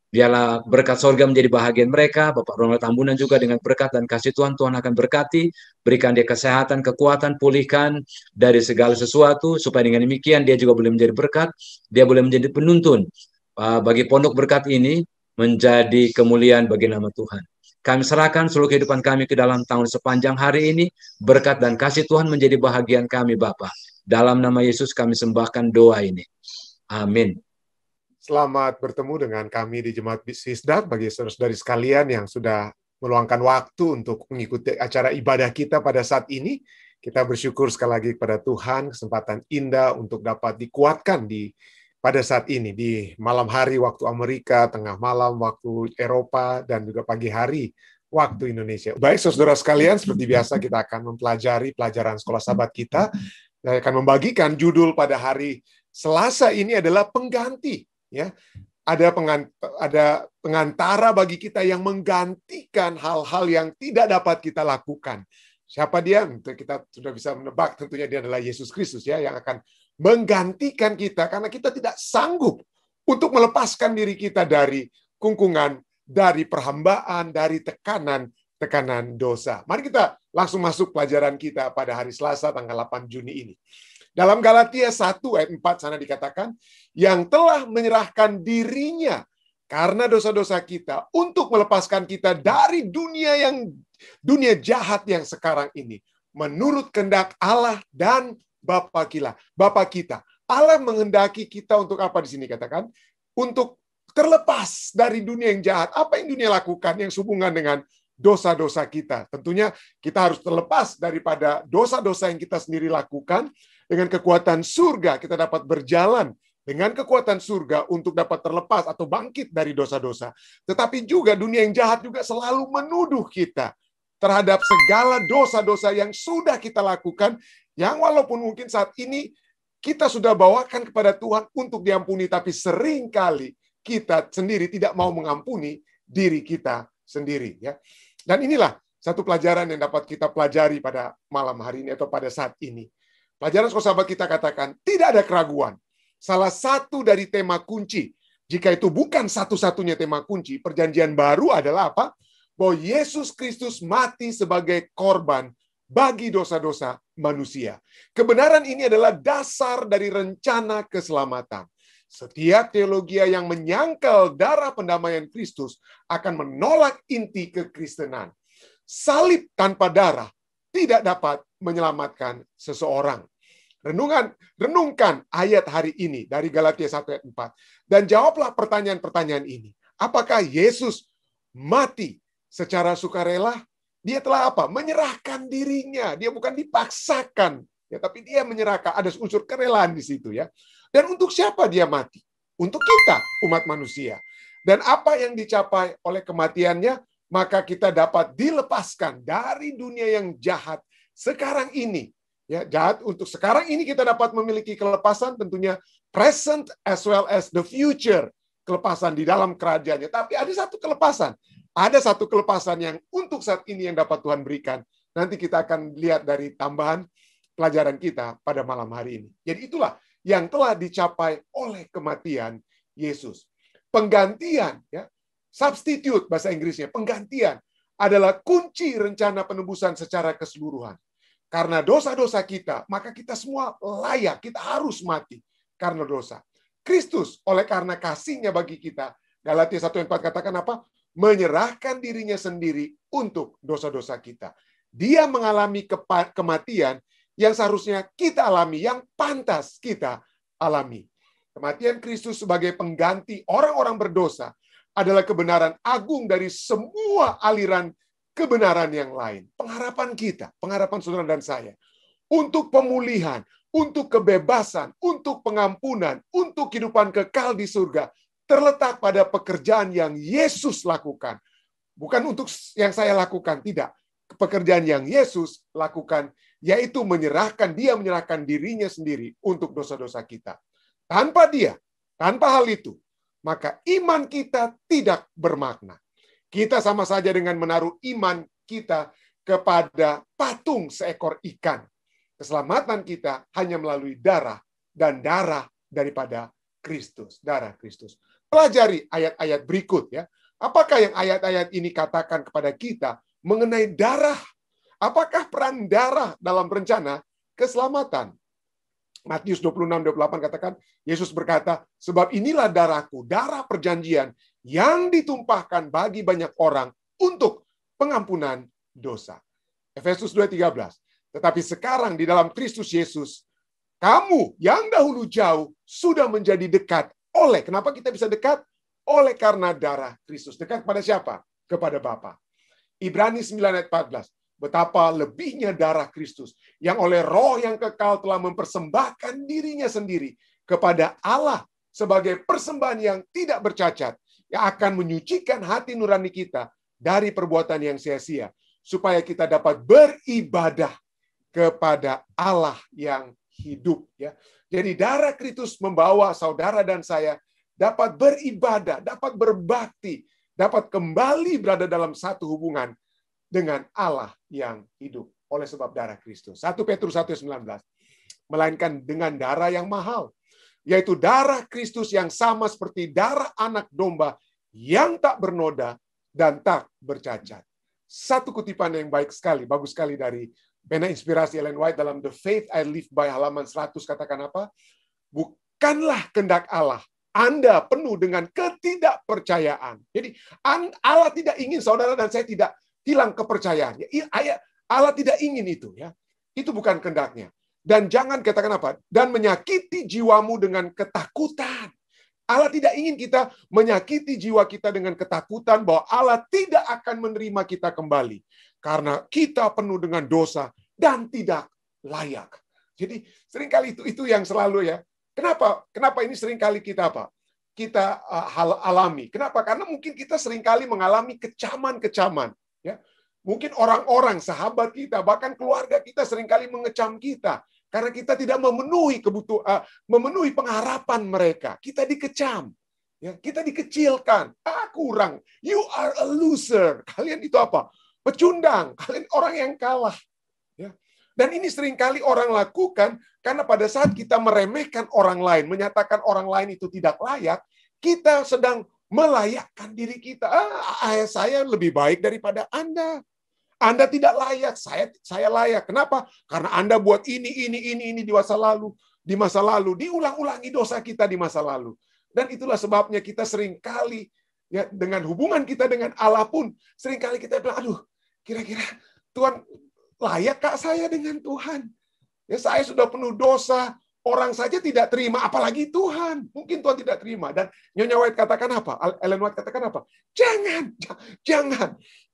Biarlah berkat sorga menjadi bahagian mereka. Bapak Ronald Tambunan juga dengan berkat dan kasih Tuhan, Tuhan akan berkati, berikan dia kesehatan, kekuatan, pulihkan dari segala sesuatu, supaya dengan demikian dia juga boleh menjadi berkat, dia boleh menjadi penuntun bagi Pondok Berkat ini menjadi kemuliaan bagi nama Tuhan. Kami serahkan seluruh kehidupan kami ke dalam tahun sepanjang hari ini, berkat dan kasih Tuhan menjadi bahagian kami Bapa. Dalam nama Yesus kami sembahkan doa ini. Amin.
Selamat bertemu dengan kami di Jemaat Sisdat, bagi saudara-saudari sekalian yang sudah meluangkan waktu untuk mengikuti acara ibadah kita pada saat ini. Kita bersyukur sekali lagi kepada Tuhan, kesempatan indah untuk dapat dikuatkan pada saat ini, di malam hari waktu Amerika, tengah malam waktu Eropa, dan juga pagi hari waktu Indonesia. Baik, saudara sekalian, seperti biasa kita akan mempelajari pelajaran sekolah sahabat kita. Saya akan membagikan judul pada hari Selasa ini adalah pengganti. Ya, ada pengantara bagi kita yang menggantikan hal-hal yang tidak dapat kita lakukan. Siapa dia? Kita sudah bisa menebak, tentunya dia adalah Yesus Kristus ya, yang akan menggantikan kita karena kita tidak sanggup untuk melepaskan diri kita dari kungkungan, dari perhambaan, dari tekanan dosa. Mari kita langsung masuk pelajaran kita pada hari Selasa tanggal 8 Juni ini. Dalam Galatia 1 ayat 4 sana dikatakan, yang telah menyerahkan dirinya karena dosa-dosa kita untuk melepaskan kita dari dunia jahat yang sekarang ini. Menurut kehendak Allah dan Bapa kita. Allah menghendaki kita untuk apa di sini katakan? Untuk terlepas dari dunia yang jahat. Apa yang dunia lakukan yang sehubungan dengan dosa-dosa kita? Tentunya kita harus terlepas daripada dosa-dosa yang kita sendiri lakukan. Dengan kekuatan surga kita dapat berjalan dengan kekuatan surga untuk dapat terlepas atau bangkit dari dosa-dosa. Tetapi juga dunia yang jahat juga selalu menuduh kita terhadap segala dosa-dosa yang sudah kita lakukan, yang walaupun mungkin saat ini kita sudah bawakan kepada Tuhan untuk diampuni, tapi seringkali kita sendiri tidak mau mengampuni diri kita sendiri. Ya. Dan inilah satu pelajaran yang dapat kita pelajari pada malam hari ini atau pada saat ini. Pelajaran sekolah sahabat kita katakan, tidak ada keraguan. Salah satu dari tema kunci, jika itu bukan satu-satunya tema kunci, perjanjian baru adalah apa? Bahwa Yesus Kristus mati sebagai korban bagi dosa-dosa manusia. Kebenaran ini adalah dasar dari rencana keselamatan. Setiap teologi yang menyangkal darah pendamaian Kristus akan menolak inti kekristenan. Salib tanpa darah tidak dapat menyelamatkan seseorang. Renungkan ayat hari ini dari Galatia 1 ayat 4. Dan jawablah pertanyaan-pertanyaan ini. Apakah Yesus mati secara sukarela? Dia telah apa? Menyerahkan dirinya. Dia bukan dipaksakan. Ya, tapi dia menyerahkan. Ada unsur kerelaan di situ. Ya. Dan untuk siapa dia mati? Untuk kita, umat manusia. Dan apa yang dicapai oleh kematiannya? Maka kita dapat dilepaskan dari dunia yang jahat sekarang ini. Ya, jahat untuk sekarang ini kita dapat memiliki kelepasan, tentunya present as well as the future. Kelepasan di dalam kerajaannya. Tapi ada satu kelepasan. Ada satu kelepasan yang untuk saat ini yang dapat Tuhan berikan. Nanti kita akan lihat dari tambahan pelajaran kita pada malam hari ini. Jadi itulah yang telah dicapai oleh kematian Yesus. Penggantian, ya, substitute bahasa Inggrisnya, penggantian adalah kunci rencana penebusan secara keseluruhan. Karena dosa-dosa kita, maka kita semua layak, kita harus mati karena dosa. Kristus, oleh karena kasih-Nya bagi kita, Galatia 1:4 katakan apa? Menyerahkan dirinya sendiri untuk dosa-dosa kita. Dia mengalami kematian yang seharusnya kita alami, yang pantas kita alami. Kematian Kristus sebagai pengganti orang-orang berdosa adalah kebenaran agung dari semua aliran kebenaran yang lain. Pengharapan kita, pengharapan saudara dan saya, untuk pemulihan, untuk kebebasan, untuk pengampunan, untuk kehidupan kekal di surga, terletak pada pekerjaan yang Yesus lakukan. Bukan untuk yang saya lakukan, tidak. Pekerjaan yang Yesus lakukan, yaitu dia menyerahkan dirinya sendiri untuk dosa-dosa kita. Tanpa dia, tanpa hal itu, maka iman kita tidak bermakna. Kita sama saja dengan menaruh iman kita kepada patung seekor ikan. Keselamatan kita hanya melalui darah dan darah daripada Kristus, darah Kristus. Pelajari ayat-ayat berikut ya. Apakah yang ayat-ayat ini katakan kepada kita mengenai darah? Apakah peran darah dalam rencana keselamatan? Matius 26:28 katakan, Yesus berkata, sebab inilah darahku, darah perjanjian yang ditumpahkan bagi banyak orang untuk pengampunan dosa. Efesus 2:13. Tetapi sekarang di dalam Kristus Yesus, kamu yang dahulu jauh sudah menjadi dekat oleh. Kenapa kita bisa dekat? Oleh karena darah Kristus. Dekat kepada siapa? Kepada Bapa. Ibrani 9:14. Betapa lebihnya darah Kristus yang oleh roh yang kekal telah mempersembahkan dirinya sendiri kepada Allah sebagai persembahan yang tidak bercacat, yang akan menyucikan hati nurani kita dari perbuatan yang sia-sia, supaya kita dapat beribadah kepada Allah yang hidup. Ya. Jadi darah Kristus membawa saudara dan saya dapat beribadah, dapat berbakti, dapat kembali berada dalam satu hubungan dengan Allah yang hidup oleh sebab darah Kristus. 1 Petrus 1:19. Melainkan dengan darah yang mahal, yaitu darah Kristus yang sama seperti darah anak domba yang tak bernoda dan tak bercacat. Satu kutipan yang baik sekali, bagus sekali dari Pena inspirasi Ellen White dalam The Faith I Live By halaman 100 katakan apa? Bukanlah kehendak Allah Anda penuh dengan ketidakpercayaan. Jadi Allah tidak ingin saudara dan saya tidak hilang kepercayaannya. Allah tidak ingin itu, ya. Itu bukan kehendaknya. Dan jangan katakan apa? Dan menyakiti jiwamu dengan ketakutan. Allah tidak ingin kita menyakiti jiwa kita dengan ketakutan bahwa Allah tidak akan menerima kita kembali. Karena kita penuh dengan dosa dan tidak layak. Jadi seringkali itu yang selalu, ya. Kenapa ini seringkali kita apa? Kita alami. Kenapa? Karena mungkin kita seringkali mengalami kecaman-kecaman, ya. Mungkin orang-orang, sahabat kita, bahkan keluarga kita seringkali mengecam kita karena kita tidak memenuhi pengharapan mereka. Kita dikecam, ya, kita dikecilkan. Kurang. You are a loser. Kalian itu apa? Pecundang. Kalian orang yang kalah. Ya. Dan ini seringkali orang lakukan karena pada saat kita meremehkan orang lain, menyatakan orang lain itu tidak layak, kita sedang melayakkan diri kita. Saya lebih baik daripada Anda. Anda tidak layak, saya layak. Kenapa? Karena Anda buat ini di masa lalu. Di masa lalu, diulang-ulangi dosa kita di masa lalu. Dan itulah sebabnya kita seringkali, ya, dengan hubungan kita dengan Allah pun, seringkali kita bilang, aduh, kira-kira Tuhan layak kak saya dengan Tuhan? Ya, saya sudah penuh dosa, orang saja tidak terima, apalagi Tuhan. Mungkin Tuhan tidak terima. Dan Nyonya White katakan apa? Ellen White katakan apa?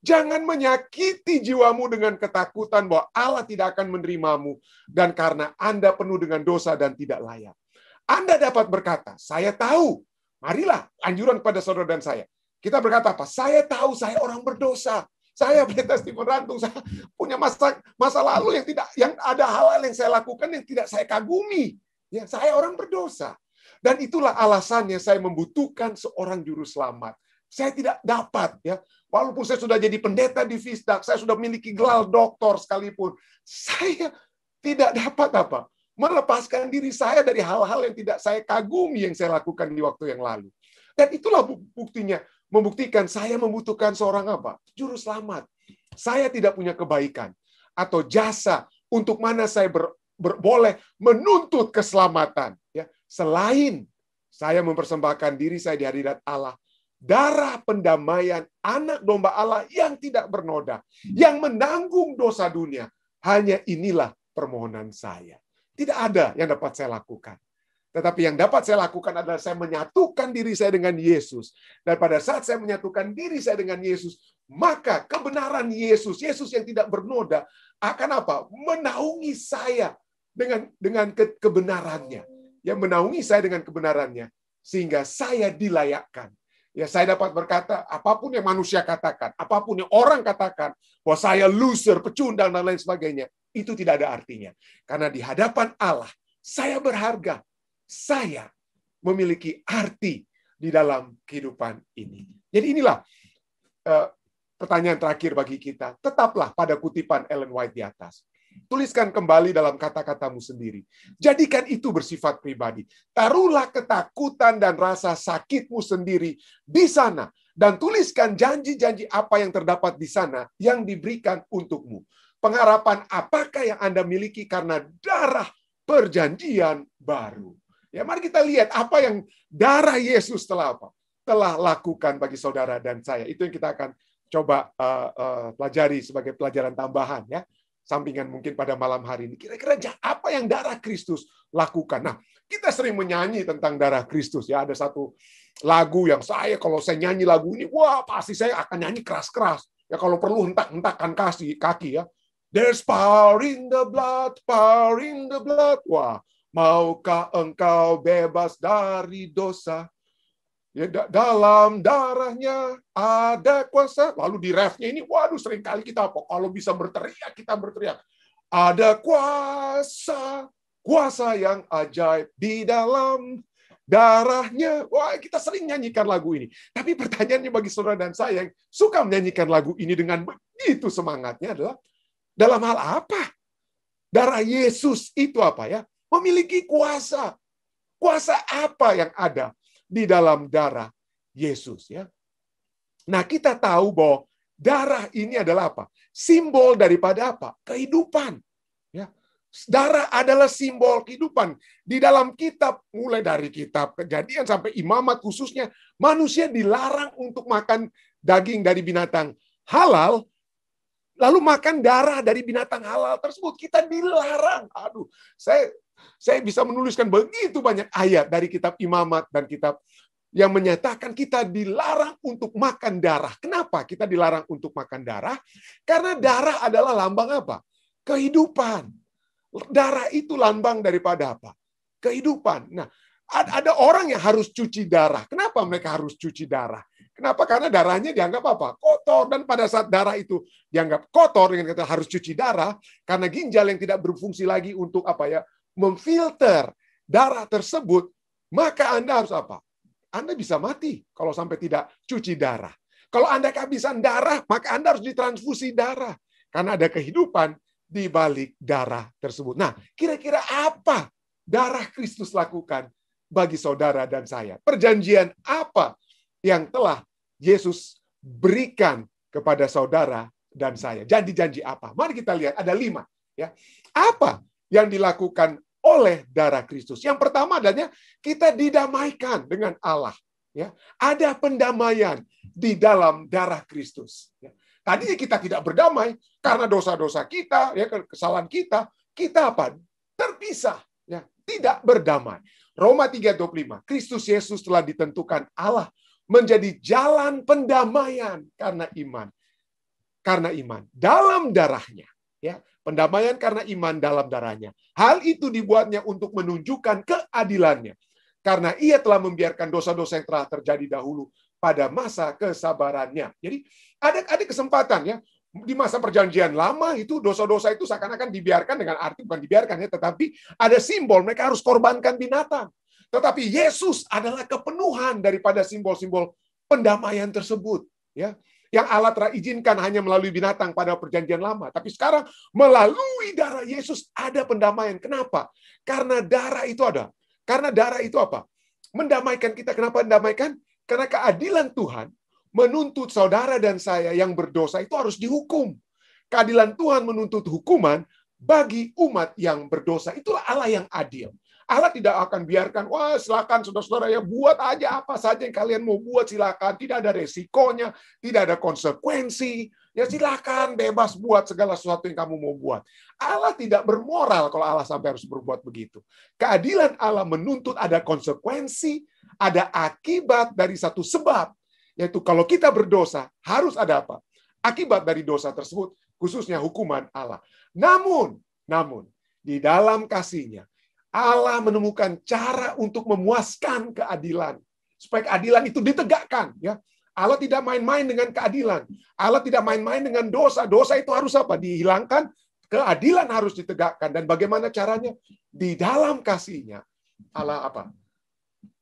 Jangan menyakiti jiwamu dengan ketakutan bahwa Allah tidak akan menerimamu. Dan karena Anda penuh dengan dosa dan tidak layak. Anda dapat berkata, saya tahu. Marilah, anjuran kepada saudara dan saya. Kita berkata apa? Saya tahu saya orang berdosa. Saya pendeta Stephen Rantung, saya punya masa lalu yang ada hal-hal yang saya lakukan yang tidak saya kagumi. Ya, saya orang berdosa. Dan itulah alasannya saya membutuhkan seorang juru selamat. Saya tidak dapat, ya. Walaupun saya sudah jadi pendeta di Visdak, saya sudah memiliki gelar doktor sekalipun, saya tidak dapat apa? Melepaskan diri saya dari hal-hal yang tidak saya kagumi yang saya lakukan di waktu yang lalu. Dan itulah buktinya, membuktikan saya membutuhkan seorang apa? Juru selamat. Saya tidak punya kebaikan atau jasa untuk mana saya boleh menuntut keselamatan, ya, selain saya mempersembahkan diri saya di hadirat Allah, darah pendamaian anak domba Allah yang tidak bernoda, yang menanggung dosa dunia. Hanya inilah permohonan saya. Tidak ada yang dapat saya lakukan. Tetapi yang dapat saya lakukan adalah saya menyatukan diri saya dengan Yesus. Dan pada saat saya menyatukan diri saya dengan Yesus, maka kebenaran Yesus yang tidak bernoda, akan apa? Menaungi saya dengan kebenarannya. Yang menaungi saya dengan kebenarannya. Sehingga saya dilayakkan. Ya, saya dapat berkata, apapun yang manusia katakan, apapun yang orang katakan, bahwa saya loser, pecundang, dan lain sebagainya, itu tidak ada artinya. Karena di hadapan Allah, saya berharga. Saya memiliki arti di dalam kehidupan ini. Jadi inilah pertanyaan terakhir bagi kita. Tetaplah pada kutipan Ellen White di atas. Tuliskan kembali dalam kata-katamu sendiri. Jadikan itu bersifat pribadi. Taruhlah ketakutan dan rasa sakitmu sendiri di sana. Dan tuliskan janji-janji apa yang terdapat di sana yang diberikan untukmu. Pengharapan apakah yang Anda miliki karena darah perjanjian baru. Ya, mari kita lihat apa yang darah Yesus telah lakukan bagi saudara dan saya. Itu yang kita akan coba pelajari sebagai pelajaran tambahan, ya. Sampingan mungkin pada malam hari ini. Kira-kira apa yang darah Kristus lakukan? Nah, kita sering menyanyi tentang darah Kristus, ya. Ada satu lagu yang kalau saya nyanyi lagu ini, wah pasti saya akan nyanyi keras-keras. Ya, kalau perlu hentak-hentakan kaki, ya. There's power in the blood, power in the blood. Wah, maukah engkau bebas dari dosa? Ya, dalam darahnya ada kuasa. Lalu di refnya ini, waduh, seringkali kita kalau bisa berteriak, kita berteriak. Ada kuasa yang ajaib di dalam darahnya. Wah, kita sering nyanyikan lagu ini. Tapi pertanyaannya bagi saudara dan saya yang suka menyanyikan lagu ini dengan begitu semangatnya adalah, dalam hal apa? Darah Yesus itu apa, ya? Memiliki kuasa. Kuasa apa yang ada di dalam darah Yesus, ya? Nah, kita tahu bahwa darah ini adalah apa? Simbol daripada apa? Kehidupan. Ya. Darah adalah simbol kehidupan. Di dalam kitab, mulai dari kitab Kejadian sampai Imamat khususnya, manusia dilarang untuk makan daging dari binatang halal, lalu makan darah dari binatang halal tersebut. Kita dilarang. Aduh, saya bisa menuliskan begitu banyak ayat dari kitab Imamat dan kitab yang menyatakan kita dilarang untuk makan darah. Kenapa kita dilarang untuk makan darah? Karena darah adalah lambang apa? Kehidupan. Darah itu lambang daripada apa? Kehidupan. Nah, ada orang yang harus cuci darah. Kenapa mereka harus cuci darah? Kenapa? Karena darahnya dianggap apa? Kotor. Dan pada saat darah itu dianggap kotor, dengan kata harus cuci darah, karena ginjal yang tidak berfungsi lagi untuk apa ya, memfilter darah tersebut, maka Anda harus apa? Anda bisa mati kalau sampai tidak cuci darah. Kalau Anda kehabisan darah, maka Anda harus ditransfusi darah. Karena ada kehidupan di balik darah tersebut. Nah, kira-kira apa darah Kristus lakukan bagi saudara dan saya? Perjanjian apa yang telah Yesus berikan kepada saudara dan saya? Janji-janji apa? Mari kita lihat, ada 5. Ya. Apa yang dilakukan oleh darah Kristus? Yang pertama adalah kita didamaikan dengan Allah. Ya. Ada pendamaian di dalam darah Kristus. Ya. Tadinya kita tidak berdamai karena dosa-dosa kita, ya, kesalahan kita apa? Terpisah, ya, tidak berdamai. Roma 3:25, Kristus Yesus telah ditentukan Allah menjadi jalan pendamaian karena iman. Karena iman dalam darahnya, ya. Pendamaian karena iman dalam darahnya. Hal itu dibuatnya untuk menunjukkan keadilannya. Karena ia telah membiarkan dosa-dosa yang telah terjadi dahulu pada masa kesabarannya. Jadi ada kesempatan ya. Di masa perjanjian lama itu dosa-dosa itu seakan-akan dibiarkan, dengan arti bukan dibiarkan ya, tetapi ada simbol mereka harus korbankan binatang. Tetapi Yesus adalah kepenuhan daripada simbol-simbol pendamaian tersebut, ya. Yang Allah telah izinkan hanya melalui binatang pada perjanjian lama, tapi sekarang melalui darah Yesus ada pendamaian. Kenapa? Karena darah itu ada. Karena darah itu apa? Mendamaikan kita. Kenapa mendamaikan? Karena keadilan Tuhan menuntut saudara dan saya yang berdosa itu harus dihukum. Keadilan Tuhan menuntut hukuman bagi umat yang berdosa. Itulah Allah yang adil. Allah tidak akan biarkan, wah silakan saudara-saudara ya, buat aja apa saja yang kalian mau buat, silakan. Tidak ada resikonya, tidak ada konsekuensi. Ya silakan, bebas buat segala sesuatu yang kamu mau buat. Allah tidak bermoral kalau Allah sampai harus berbuat begitu. Keadilan Allah menuntut ada konsekuensi, ada akibat dari satu sebab. Yaitu kalau kita berdosa, harus ada apa? Akibat dari dosa tersebut, khususnya hukuman Allah. Namun, di dalam kasih-Nya, Allah menemukan cara untuk memuaskan keadilan. Supaya keadilan itu ditegakkan. Ya. Allah tidak main-main dengan keadilan. Allah tidak main-main dengan dosa. Dosa itu harus apa? Dihilangkan. Keadilan harus ditegakkan. Dan bagaimana caranya? Di dalam kasih-Nya, Allah apa?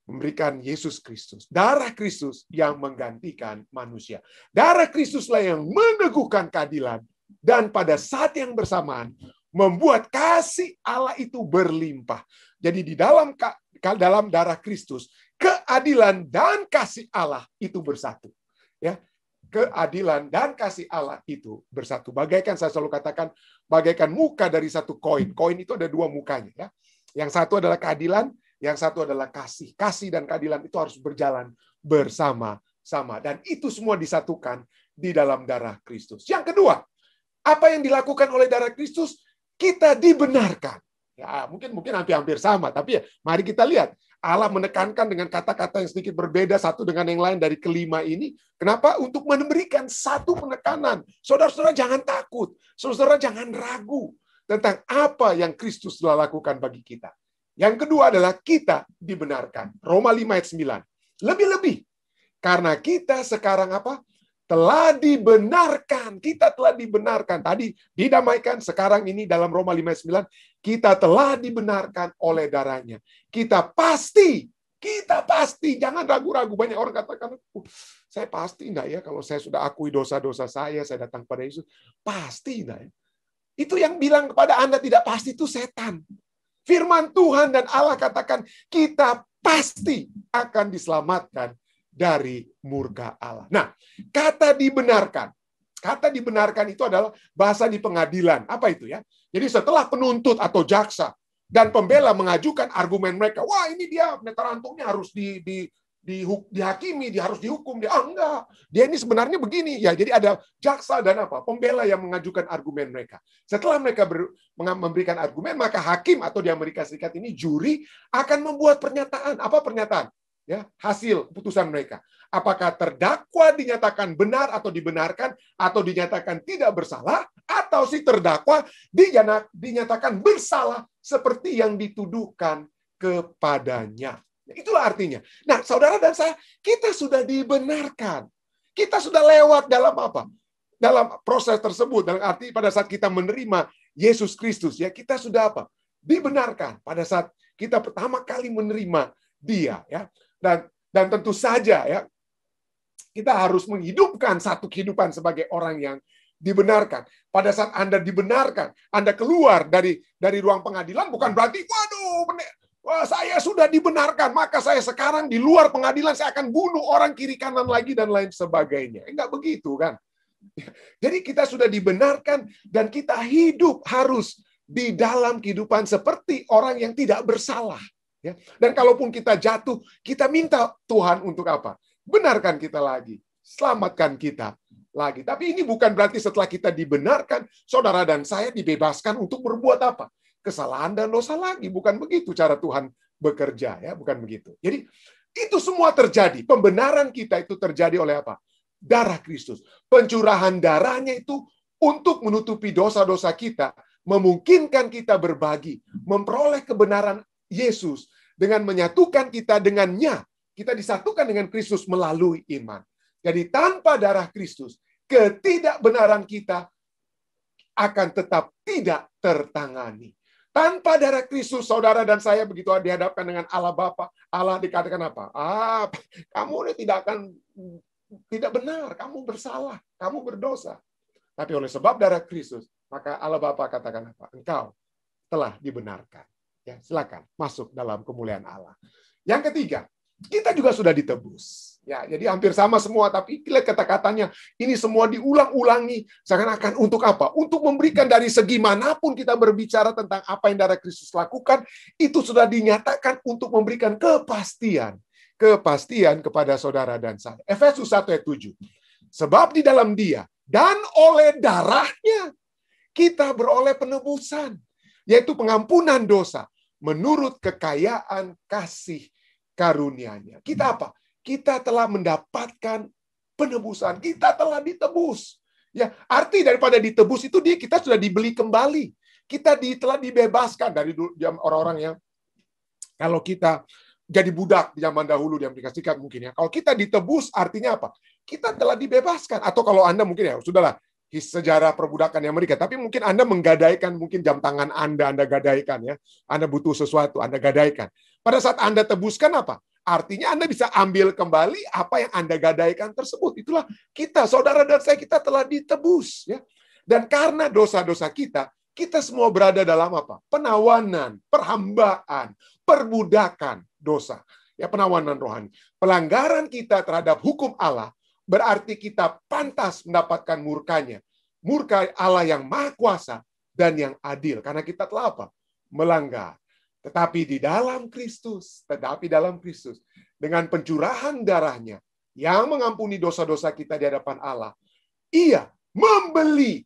Memberikan Yesus Kristus. Darah Kristus yang menggantikan manusia. Darah Kristuslah yang meneguhkan keadilan. Dan pada saat yang bersamaan, membuat kasih Allah itu berlimpah. Jadi di dalam darah Kristus, keadilan dan kasih Allah itu bersatu. Ya, keadilan dan kasih Allah itu bersatu. Bagaikan saya selalu katakan, bagaikan muka dari satu koin. Koin itu ada dua mukanya. Ya. Yang satu adalah keadilan, yang satu adalah kasih. Kasih dan keadilan itu harus berjalan bersama-sama. Dan itu semua disatukan di dalam darah Kristus. Yang kedua, apa yang dilakukan oleh darah Kristus? Kita dibenarkan. Ya, mungkin hampir sama, tapi ya, mari kita lihat. Allah menekankan dengan kata-kata yang sedikit berbeda satu dengan yang lain dari kelima ini. Kenapa? Untuk memberikan satu penekanan. Saudara-saudara jangan takut. Saudara jangan ragu tentang apa yang Kristus telah lakukan bagi kita. Yang kedua adalah kita dibenarkan. Roma 5 ayat 9. Lebih-lebih. Karena kita sekarang apa? Telah dibenarkan. Kita telah dibenarkan. Tadi didamaikan, sekarang ini dalam Roma 5:9, kita telah dibenarkan oleh darahnya. Kita pasti, jangan ragu-ragu. Banyak orang katakan, saya pasti enggak ya kalau saya sudah akui dosa-dosa saya datang pada Yesus. Pasti enggak ya? Itu yang bilang kepada Anda tidak pasti itu setan. Firman Tuhan dan Allah katakan, kita pasti akan diselamatkan dari murka Allah. Nah, kata dibenarkan. Kata dibenarkan itu adalah bahasa di pengadilan. Apa itu ya? Jadi setelah penuntut atau jaksa dan pembela mengajukan argumen mereka, wah ini dia Tarantumnya harus dihakimi, dia harus dihukum. Enggak. Dia ini sebenarnya begini. Ya, jadi ada jaksa dan pembela yang mengajukan argumen mereka. Setelah mereka memberikan argumen, maka hakim atau di Amerika Serikat ini juri akan membuat pernyataan. Apa pernyataan? Ya, hasil keputusan mereka. Apakah terdakwa dinyatakan benar atau dibenarkan atau dinyatakan tidak bersalah, atau si terdakwa dinyatakan bersalah seperti yang dituduhkan kepadanya. Itulah artinya. Nah, saudara dan saya, kita sudah dibenarkan. Kita sudah lewat dalam apa? Dalam proses tersebut. Dalam arti pada saat kita menerima Yesus Kristus, ya kita sudah apa? Dibenarkan pada saat kita pertama kali menerima Dia, ya. Dan tentu saja ya kita harus menghidupkan satu kehidupan sebagai orang yang dibenarkan. Pada saat Anda dibenarkan, Anda keluar dari ruang pengadilan bukan berarti wah, saya sudah dibenarkan, maka saya sekarang di luar pengadilan saya akan bunuh orang kiri kanan lagi dan lain sebagainya. Enggak begitu kan? Jadi kita sudah dibenarkan dan kita hidup harus di dalam kehidupan seperti orang yang tidak bersalah. Ya. Dan kalaupun kita jatuh, kita minta Tuhan untuk apa? Benarkan kita lagi, selamatkan kita lagi. Tapi ini bukan berarti setelah kita dibenarkan, saudara dan saya dibebaskan untuk berbuat apa? Kesalahan dan dosa lagi. Bukan begitu cara Tuhan bekerja, ya, bukan begitu. Jadi itu semua terjadi. Pembenaran kita itu terjadi oleh apa? Darah Kristus. Pencurahan darahnya itu untuk menutupi dosa-dosa kita, memungkinkan kita berbagi, memperoleh kebenaran Yesus dengan menyatukan kita dengannya. Kita disatukan dengan Kristus melalui iman. Jadi tanpa darah Kristus, ketidakbenaran kita akan tetap tidak tertangani. Tanpa darah Kristus, saudara dan saya begitu dihadapkan dengan Allah Bapa, Allah dikatakan apa? Kamu tidak benar, kamu bersalah, kamu berdosa. Tapi oleh sebab darah Kristus, maka Allah Bapa katakan apa? Engkau telah dibenarkan. Ya, silakan masuk dalam kemuliaan Allah. Yang ketiga, kita juga sudah ditebus. Ya, jadi hampir sama semua, tapi lihat kata-katanya, ini semua diulang-ulangi seakan-akan untuk apa? Untuk memberikan dari segi manapun kita berbicara tentang apa yang darah Kristus lakukan, itu sudah dinyatakan untuk memberikan kepastian kepada saudara dan saya. Efesus 1 ayat 7. Sebab di dalam Dia dan oleh darahnya kita beroleh penebusan, yaitu pengampunan dosa menurut kekayaan kasih karunia-Nya. Kita apa? Kita telah mendapatkan penebusan. Kita telah ditebus. Ya, arti daripada ditebus itu kita sudah dibeli kembali. Kita telah dibebaskan dari orang-orang yang kalau kita jadi budak di zaman dahulu di Amerika Serikat mungkin ya. Kalau kita ditebus artinya apa? Kita telah dibebaskan. Atau kalau Anda mungkin ya sudahlah sejarah perbudakan di Amerika, tapi mungkin Anda menggadaikan mungkin jam tangan Anda gadaikan ya. Anda butuh sesuatu, Anda gadaikan. Pada saat Anda tebuskan apa? Artinya Anda bisa ambil kembali apa yang Anda gadaikan tersebut. Itulah kita, saudara dan saya, kita telah ditebus ya. Dan karena dosa-dosa kita semua berada dalam apa? Penawanan, perhambaan, perbudakan dosa. Ya, penawanan rohani. Pelanggaran kita terhadap hukum Allah berarti kita pantas mendapatkan murkanya. Murka Allah yang maha kuasa dan yang adil. Karena kita telah apa? Melanggar. Tetapi dalam Kristus, dengan pencurahan darahnya, yang mengampuni dosa-dosa kita di hadapan Allah, Ia membeli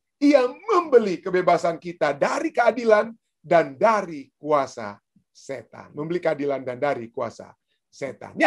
kebebasan kita dari keadilan dan dari kuasa setan. Membeli keadilan dan dari kuasa setan.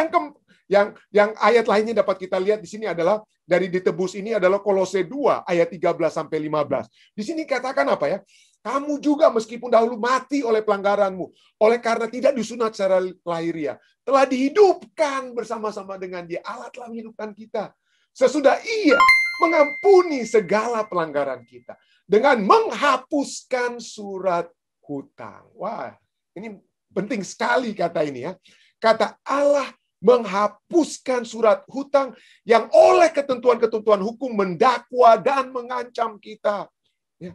Yang ayat lainnya dapat kita lihat di sini adalah dari ditebus ini adalah Kolose 2 ayat 13 sampai 15. Di sini katakan apa ya? Kamu juga meskipun dahulu mati oleh pelanggaranmu, oleh karena tidak disunat secara lahiriah, telah dihidupkan bersama-sama dengan Dia. Allah telah menghidupkan kita. Sesudah Ia mengampuni segala pelanggaran kita dengan menghapuskan surat hutang. Wah, ini penting sekali kata ini ya. Kata Allah menghapuskan surat hutang yang oleh ketentuan-ketentuan hukum mendakwa dan mengancam kita. Ya.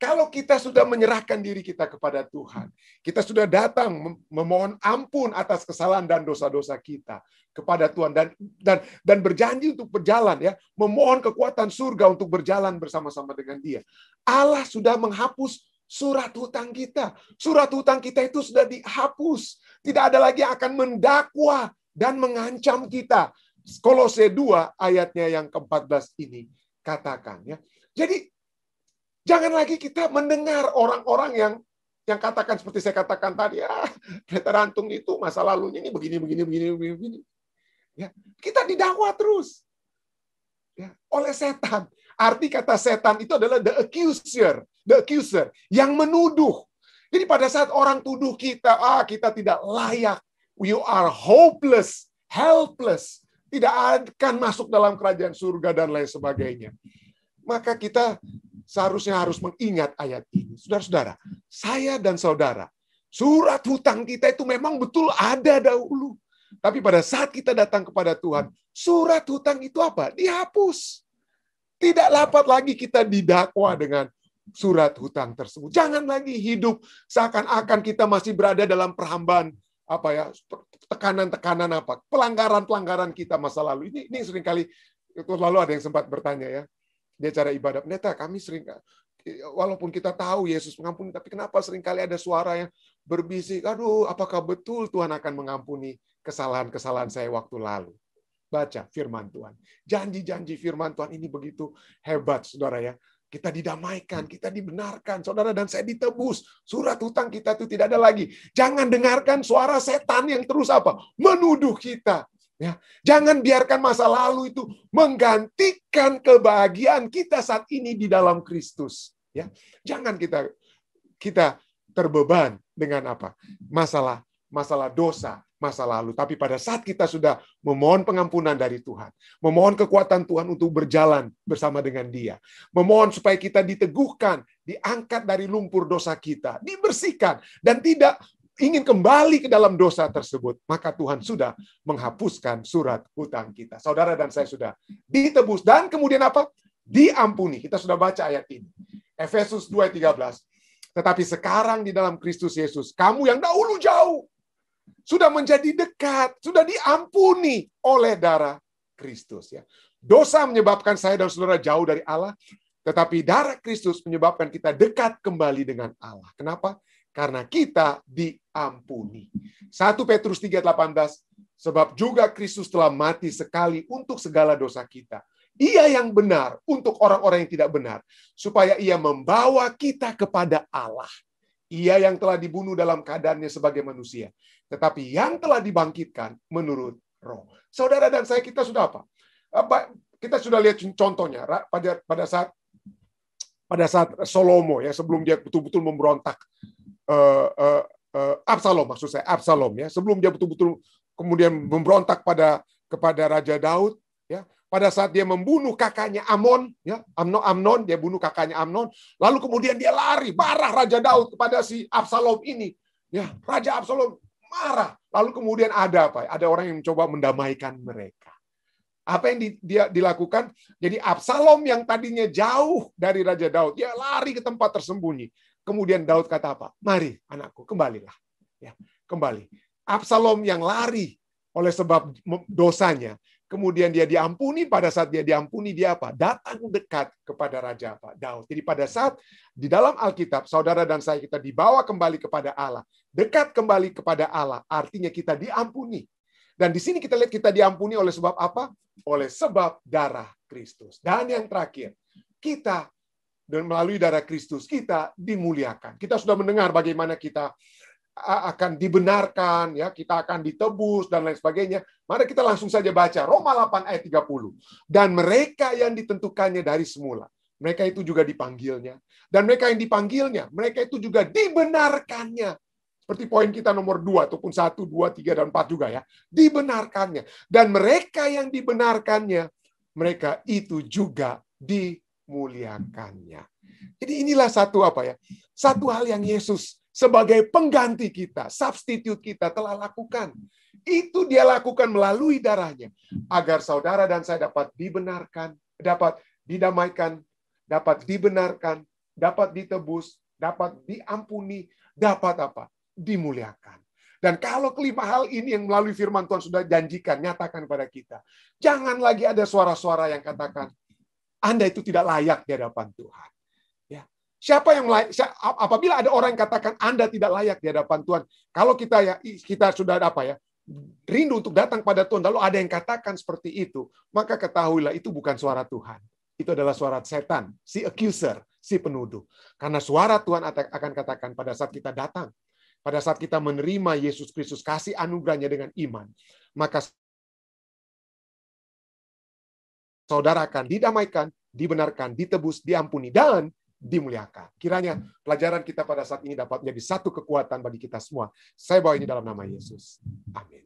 Kalau kita sudah menyerahkan diri kita kepada Tuhan, kita sudah datang memohon ampun atas kesalahan dan dosa-dosa kita kepada Tuhan dan berjanji untuk berjalan, ya, memohon kekuatan surga untuk berjalan bersama-sama dengan Dia. Allah sudah menghapus surat hutang kita. Surat hutang kita itu sudah dihapus. Tidak ada lagi yang akan mendakwa dan mengancam kita. Kolose 2 ayatnya yang ke-14 ini katakan, ya. Jadi jangan lagi kita mendengar orang-orang yang katakan seperti saya katakan tadi, Pendeta Rantung itu masa lalunya ini begini. Ya, kita didakwa terus, ya, oleh setan. Arti kata setan itu adalah the accuser yang menuduh. Jadi pada saat orang tuduh kita, kita tidak layak, you are hopeless, helpless, tidak akan masuk dalam kerajaan surga dan lain sebagainya. Maka kita seharusnya harus mengingat ayat ini. Saudara-saudara, saya dan saudara, surat hutang kita itu memang betul ada dahulu. Tapi pada saat kita datang kepada Tuhan, surat hutang itu apa? Dihapus. Tidak dapat lagi kita didakwa dengan surat hutang tersebut. Jangan lagi hidup seakan-akan kita masih berada dalam perhambaan, tekanan-tekanan pelanggaran-pelanggaran kita masa lalu. Ini seringkali, itu lalu ada yang sempat bertanya, ya, di acara ibadah, pendeta, kami sering, walaupun kita tahu Yesus mengampuni, tapi kenapa seringkali ada suara yang berbisik, aduh, apakah betul Tuhan akan mengampuni kesalahan-kesalahan saya waktu lalu? Baca firman Tuhan. Janji-janji firman Tuhan ini begitu hebat, saudara, ya. Kita didamaikan, kita dibenarkan, saudara, dan saya ditebus. Surat hutang kita itu tidak ada lagi. Jangan dengarkan suara setan yang terus menuduh kita. Ya, jangan biarkan masa lalu itu menggantikan kebahagiaan kita saat ini di dalam Kristus. Ya, jangan kita terbeban dengan masalah dosa masa lalu. Tapi pada saat kita sudah memohon pengampunan dari Tuhan, memohon kekuatan Tuhan untuk berjalan bersama dengan Dia, memohon supaya kita diteguhkan, diangkat dari lumpur dosa kita, dibersihkan, dan tidak ingin kembali ke dalam dosa tersebut, maka Tuhan sudah menghapuskan surat hutang kita. Saudara dan saya sudah ditebus dan kemudian diampuni. Kita sudah baca ayat ini. Efesus 2:13. Tetapi sekarang di dalam Kristus Yesus, kamu yang dahulu jauh sudah menjadi dekat, sudah diampuni oleh darah Kristus, ya. Dosa menyebabkan saya dan saudara jauh dari Allah, tetapi darah Kristus menyebabkan kita dekat kembali dengan Allah. Kenapa? Karena kita diampuni. 1 Petrus 3:18, sebab juga Kristus telah mati sekali untuk segala dosa kita. Ia yang benar untuk orang-orang yang tidak benar, supaya ia membawa kita kepada Allah. Ia yang telah dibunuh dalam keadaannya sebagai manusia, tetapi yang telah dibangkitkan menurut roh. Saudara dan saya, kita sudah kita sudah lihat contohnya pada saat Salomo, ya, sebelum dia betul-betul memberontak. Absalom, ya, sebelum dia betul-betul kemudian memberontak kepada Raja Daud, ya, pada saat dia membunuh kakaknya Amnon, ya, Amnon, dia bunuh kakaknya Amnon, lalu kemudian dia lari, marah Raja Daud kepada si Absalom ini, ya, Raja Absalom marah, lalu kemudian ada orang yang mencoba mendamaikan mereka. Apa yang dia dilakukan? Jadi Absalom yang tadinya jauh dari Raja Daud, dia lari ke tempat tersembunyi. Kemudian Daud kata apa? Mari anakku, kembalilah. Ya, kembali. Absalom yang lari oleh sebab dosanya, kemudian dia diampuni. Pada saat dia diampuni, dia datang dekat kepada Raja Daud. Jadi pada saat di dalam Alkitab, saudara dan saya, kita dibawa kembali kepada Allah. Dekat kembali kepada Allah, artinya kita diampuni. Dan di sini kita lihat kita diampuni oleh sebab apa? Oleh sebab darah Kristus. Dan yang terakhir, kita dan melalui darah Kristus kita dimuliakan. Kita sudah mendengar bagaimana kita akan dibenarkan, ya, kita akan ditebus dan lain sebagainya. Mari kita langsung saja baca Roma 8 ayat 30. Dan mereka yang ditentukannya dari semula, mereka itu juga dipanggilnya. Dan mereka yang dipanggilnya, mereka itu juga dibenarkannya. Seperti poin kita nomor 2 ataupun 1, 2, 3 dan 4 juga, ya. Dibenarkannya. Dan mereka yang dibenarkannya, mereka itu juga dimuliakannya. Jadi inilah satu hal yang Yesus sebagai pengganti kita, substitute kita telah lakukan. Itu dia lakukan melalui darahnya agar saudara dan saya dapat dibenarkan, dapat didamaikan, dapat dibenarkan dapat ditebus, dapat diampuni, dapat apa? Dimuliakan. Dan kalau kelima hal ini yang melalui firman Tuhan sudah janjikan, nyatakan pada kita. Jangan lagi ada suara-suara yang katakan, Anda itu tidak layak di hadapan Tuhan. Ya. Siapa yang layak? Apabila ada orang yang katakan Anda tidak layak di hadapan Tuhan, kalau kita sudah rindu untuk datang pada Tuhan, lalu ada yang katakan seperti itu, maka ketahuilah itu bukan suara Tuhan. Itu adalah suara setan, si accuser, si penuduh. Karena suara Tuhan akan katakan pada saat kita datang, pada saat kita menerima Yesus Kristus, kasih anugerahnya dengan iman, maka saudara akan didamaikan, dibenarkan, ditebus, diampuni, dan dimuliakan. Kiranya pelajaran kita pada saat ini dapat menjadi satu kekuatan bagi kita semua. Saya bawa ini dalam nama Yesus. Amin.